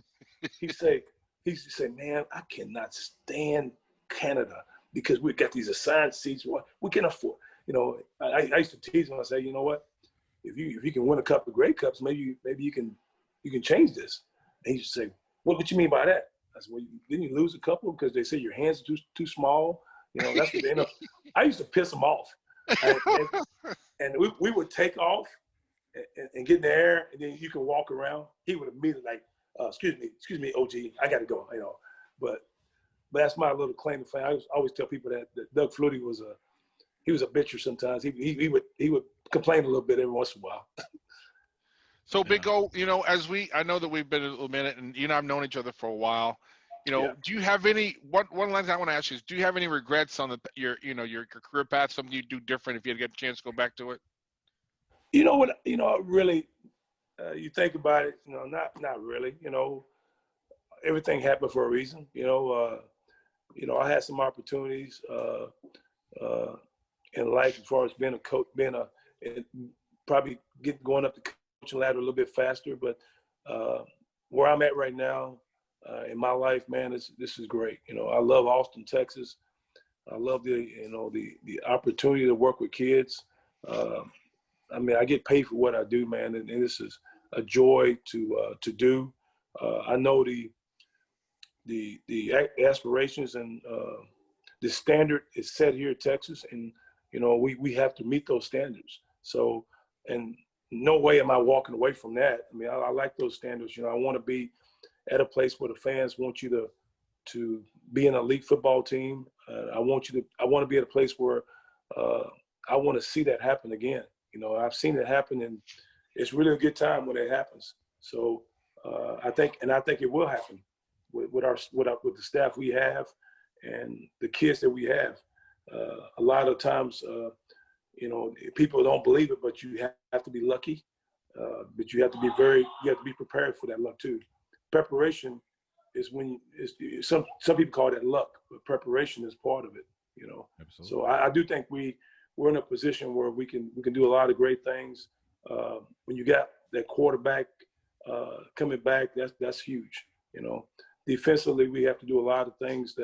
He used to say, "Man, I cannot stand Canada because we got these assigned seats. We can afford." I used to tease him. I say, "You know what? If you can win a couple of Grey Cups, maybe you can change this." And he used to say, "What you mean by that?" I said, "Well, didn't you lose a couple because they say your hands are too small?" That's what they end up. I used to piss him off, and we would take off and get in the air, and then you can walk around. He would immediately like, excuse me, OG, I got to go. But that's my little claim to fame. I always tell people that Doug Flutie was a bitcher sometimes. He would complain a little bit every once in a while. So Big O, I know that we've been a little minute, and I've known each other for a while. Do you have any? One last thing I want to ask you is, do you have any regrets on your career path? Something you'd do different if you had get a chance to go back to it? You know what? Really, you think about it. Not really. Everything happened for a reason. I had some opportunities in life as far as being a coach, probably going up the coaching ladder a little bit faster. But where I'm at right now in my life, man, this is great. I love Austin, Texas. I love the opportunity to work with kids. I mean, I get paid for what I do, man, and this is a joy to do. I know the aspirations and the standard is set here in Texas, and we have to meet those standards. So, and no way am I walking away from that. I mean, I like those standards. I want to be at a place where the fans want you to be an elite football team. I want to be at a place where I want to see that happen again. I've seen it happen, and it's really a good time when it happens. So I think it will happen. with the staff we have and the kids that we have. A lot of times, people don't believe it, but you have to be lucky. But you have to be prepared for that luck too. Preparation is some people call that luck, but preparation is part of it. Absolutely. So I do think we're in a position where we can do a lot of great things. When you got that quarterback coming back, that's huge. Defensively, we have to do a lot of things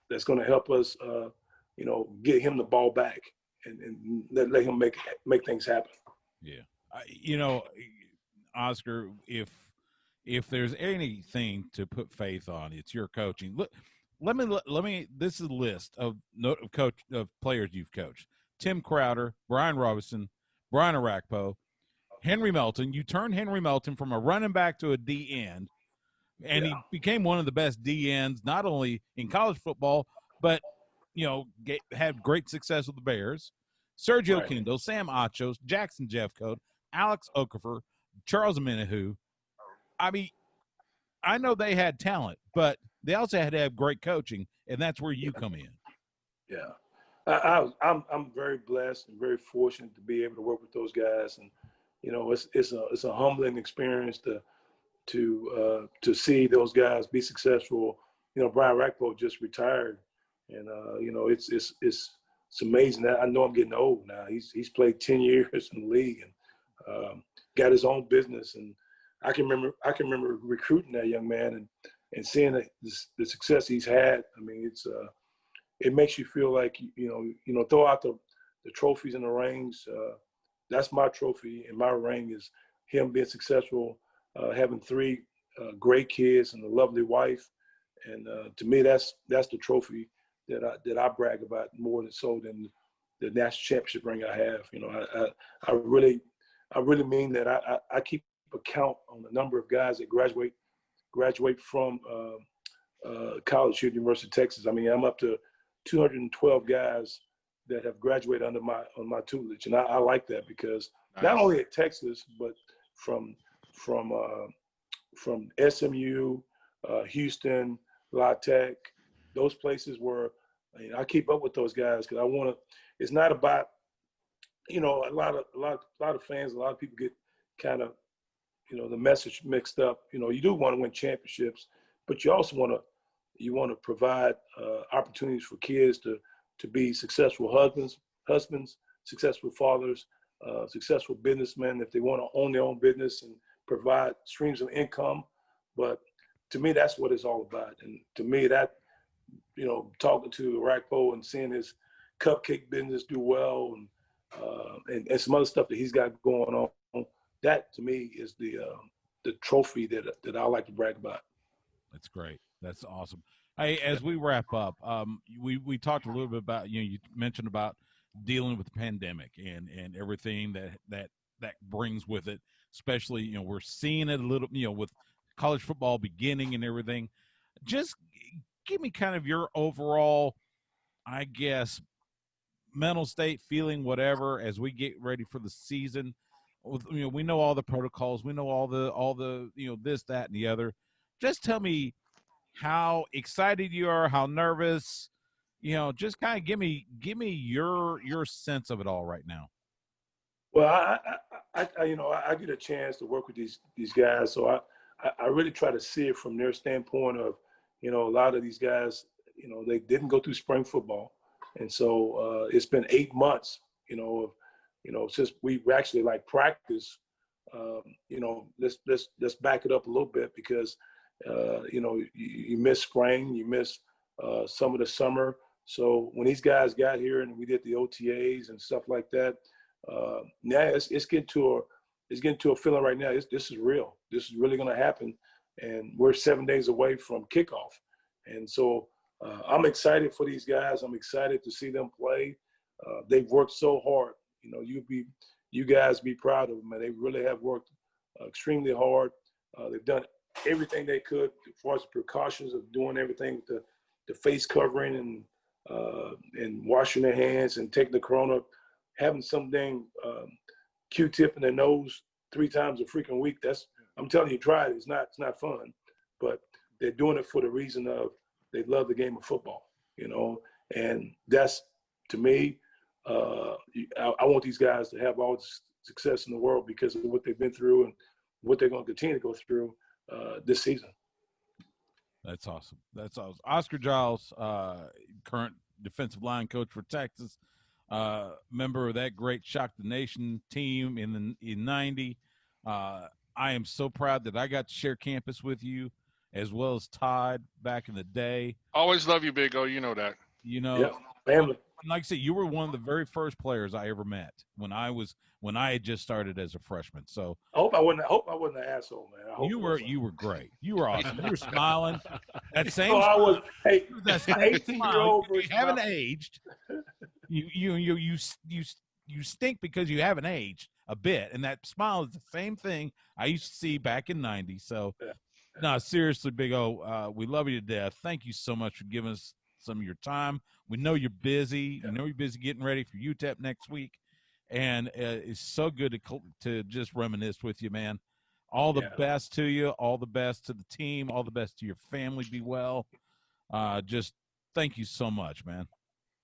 that's going to help us. Get him the ball back and let him make things happen. Yeah, Oscar, if there's anything to put faith on, it's your coaching. Look, let me. This is a list of players you've coached: Tim Crowder, Brian Robinson, Brian Arakpo, Henry Melton. You turned Henry Melton from a running back to a D end, and he became one of the best D ends, not only in college football, but had great success with the Bears. Sergio Kindle, Sam Achos, Jackson Jeffcoat, Alex Okafor, Charles Amenahu. I mean, I know they had talent, but they also had to have great coaching, and that's where you come in. Yeah, I'm very blessed and very fortunate to be able to work with those guys, and it's a humbling experience to see those guys be successful. Brian Arakpo just retired, and it's amazing. I know I'm getting old now. He's played 10 years in the league and got his own business, and I can remember recruiting that young man and seeing the success he's had. I mean, it makes you feel like throw out the trophies in the rings. That's my trophy, and my ring is him being successful, having 3 great kids and a lovely wife, and to me that's the trophy that I brag about more than the national championship ring I have. I really mean that. I keep a count on the number of guys that graduate from college here at the University of Texas. I mean, I'm up to 212 guys that have graduated under my tutelage, and I like that because not only at Texas, but from SMU, Houston, La Tech, those places where I keep up with those guys because I want to. It's not about a lot of fans, a lot of people get kind of the message mixed up. You do want to win championships, but you also want to provide opportunities for kids to be successful husbands, successful fathers, successful businessmen if they want to own their own business and provide streams of income. But to me, that's what it's all about. And to me, that talking to Arakpo and seeing his cupcake business do well and some other stuff that he's got going on, that to me is the trophy that I like to brag about. That's great. That's awesome. Hey, as we wrap up, we talked a little bit about you mentioned about dealing with the pandemic and everything that brings with it. Especially we're seeing it a little with college football beginning and everything. Just give me kind of your overall, I guess, mental state, feeling, whatever, as we get ready for the season. We know all the protocols. We know all the this, that, and the other. Just tell me how excited you are, how nervous, just kind of give me your sense of it all right now. Well, I get a chance to work with these guys, so I really try to see it from their standpoint of, a lot of these guys, they didn't go through spring football, and so it's been 8 months, since we actually practice. Let's back it up a little bit because you miss spring, you miss some of the summer. So when these guys got here and we did the OTAs and stuff like that, now it's getting to a feeling right now. This is real. This is really going to happen, and we're 7 days away from kickoff. And so I'm excited for these guys. I'm excited to see them play. They've worked so hard. You guys be proud of them, and they really have worked extremely hard. They've done everything they could as far as the precautions of doing everything with the face covering and washing their hands and taking the corona, having some dang Q-tip in their nose 3 times a freaking week. I'm telling you, try it. It's not fun. but they're doing it for the reason of they love the game of football, you know, and that's, to me, I want these guys to have all the success in the world because of what they've been through and what they're going to continue to go through this season. That's awesome. That's awesome. Oscar Giles, current defensive line coach for Texas, member of that great Shock the Nation team in 90. I am so proud that I got to share campus with you, as well as Todd back in the day. Always love you, Big O. You know that. You know, yeah, family. Like I said, you were one of the very first players I ever met when I had just started as a freshman. So I hope I wasn't an asshole, man. You were great. You were awesome. You were smiling. That same. Oh, I was. Hey, that same 18-year-old. You haven't aged. You stink because you haven't aged a bit, and that smile is the same thing I used to see back in '90. So, no, seriously, Big O, we love you to death. Thank you so much for giving us some of your time. We know you're busy. Yeah. We know you're busy getting ready for UTEP next week, and it's so good to just reminisce with you, man. All the best to you. All the best to the team. All the best to your family. Be well. Just thank you so much, man.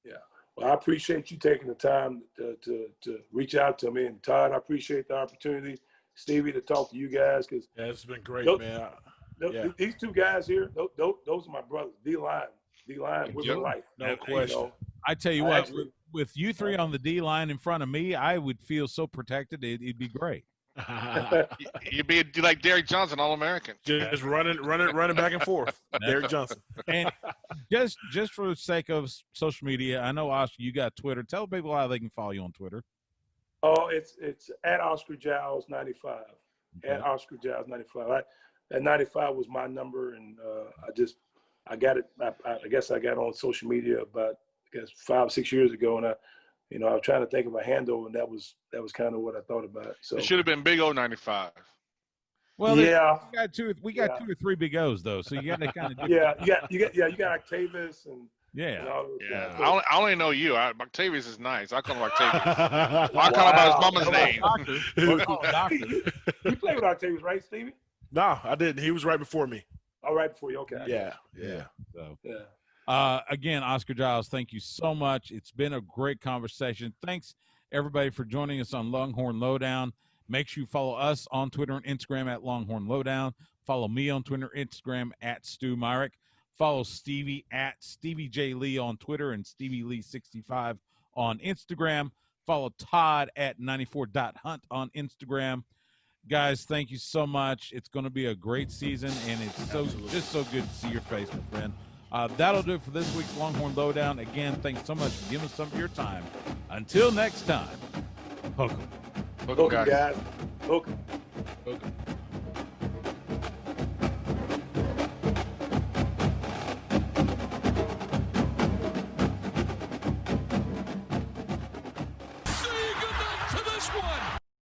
Yeah. Well, I appreciate you taking the time to reach out to me. And Todd, I appreciate the opportunity, Stevie, to talk to you guys. Cause it's been great, man. These two guys here, those are my brothers. D-line with life. No question. You know, I tell you what, with you three on the D-line in front of me, I would feel so protected. It'd be great. You'd be like Derek Johnson, All-American. Just running back and forth. Derek Johnson. And just for the sake of social media, I know, Oscar, you got Twitter. Tell people how they can follow you on Twitter. Oh, it's at Oscar Giles 95. Okay. At Oscar Giles 95. That 95 was my number, and I got it. I guess I got on social media about 5-6 years ago, and I was trying to think of a handle, and that was kind of what I thought about. So it should have been Big O 95. Well, yeah, we got 2 or 3 Big O's though, so you got to kind of you got Octavius and I only know you. Octavius is nice. I call him Octavius. I call him by his mama's name. Doctor. You played with Octavius, right, Stevie? No, I didn't. He was right before me. Oh, right before you. Okay. Yeah. So, again, Oscar Giles, thank you so much. It's been a great conversation. Thanks, everybody, for joining us on Longhorn Lowdown. Make sure you follow us on Twitter and Instagram at Longhorn Lowdown. Follow me on Twitter and Instagram at Stu Myrick. Follow Stevie at Stevie J. Lee on Twitter and Stevie Lee 65 on Instagram. Follow Todd at 94.hunt on Instagram. Guys, thank you so much. It's going to be a great season, and it's just so good to see your face, my friend. That'll do it for this week's Longhorn Lowdown. Again, thanks so much for giving us some of your time. Until next time, hook 'em. Hook 'em, guys. Hook 'em. Hook 'em.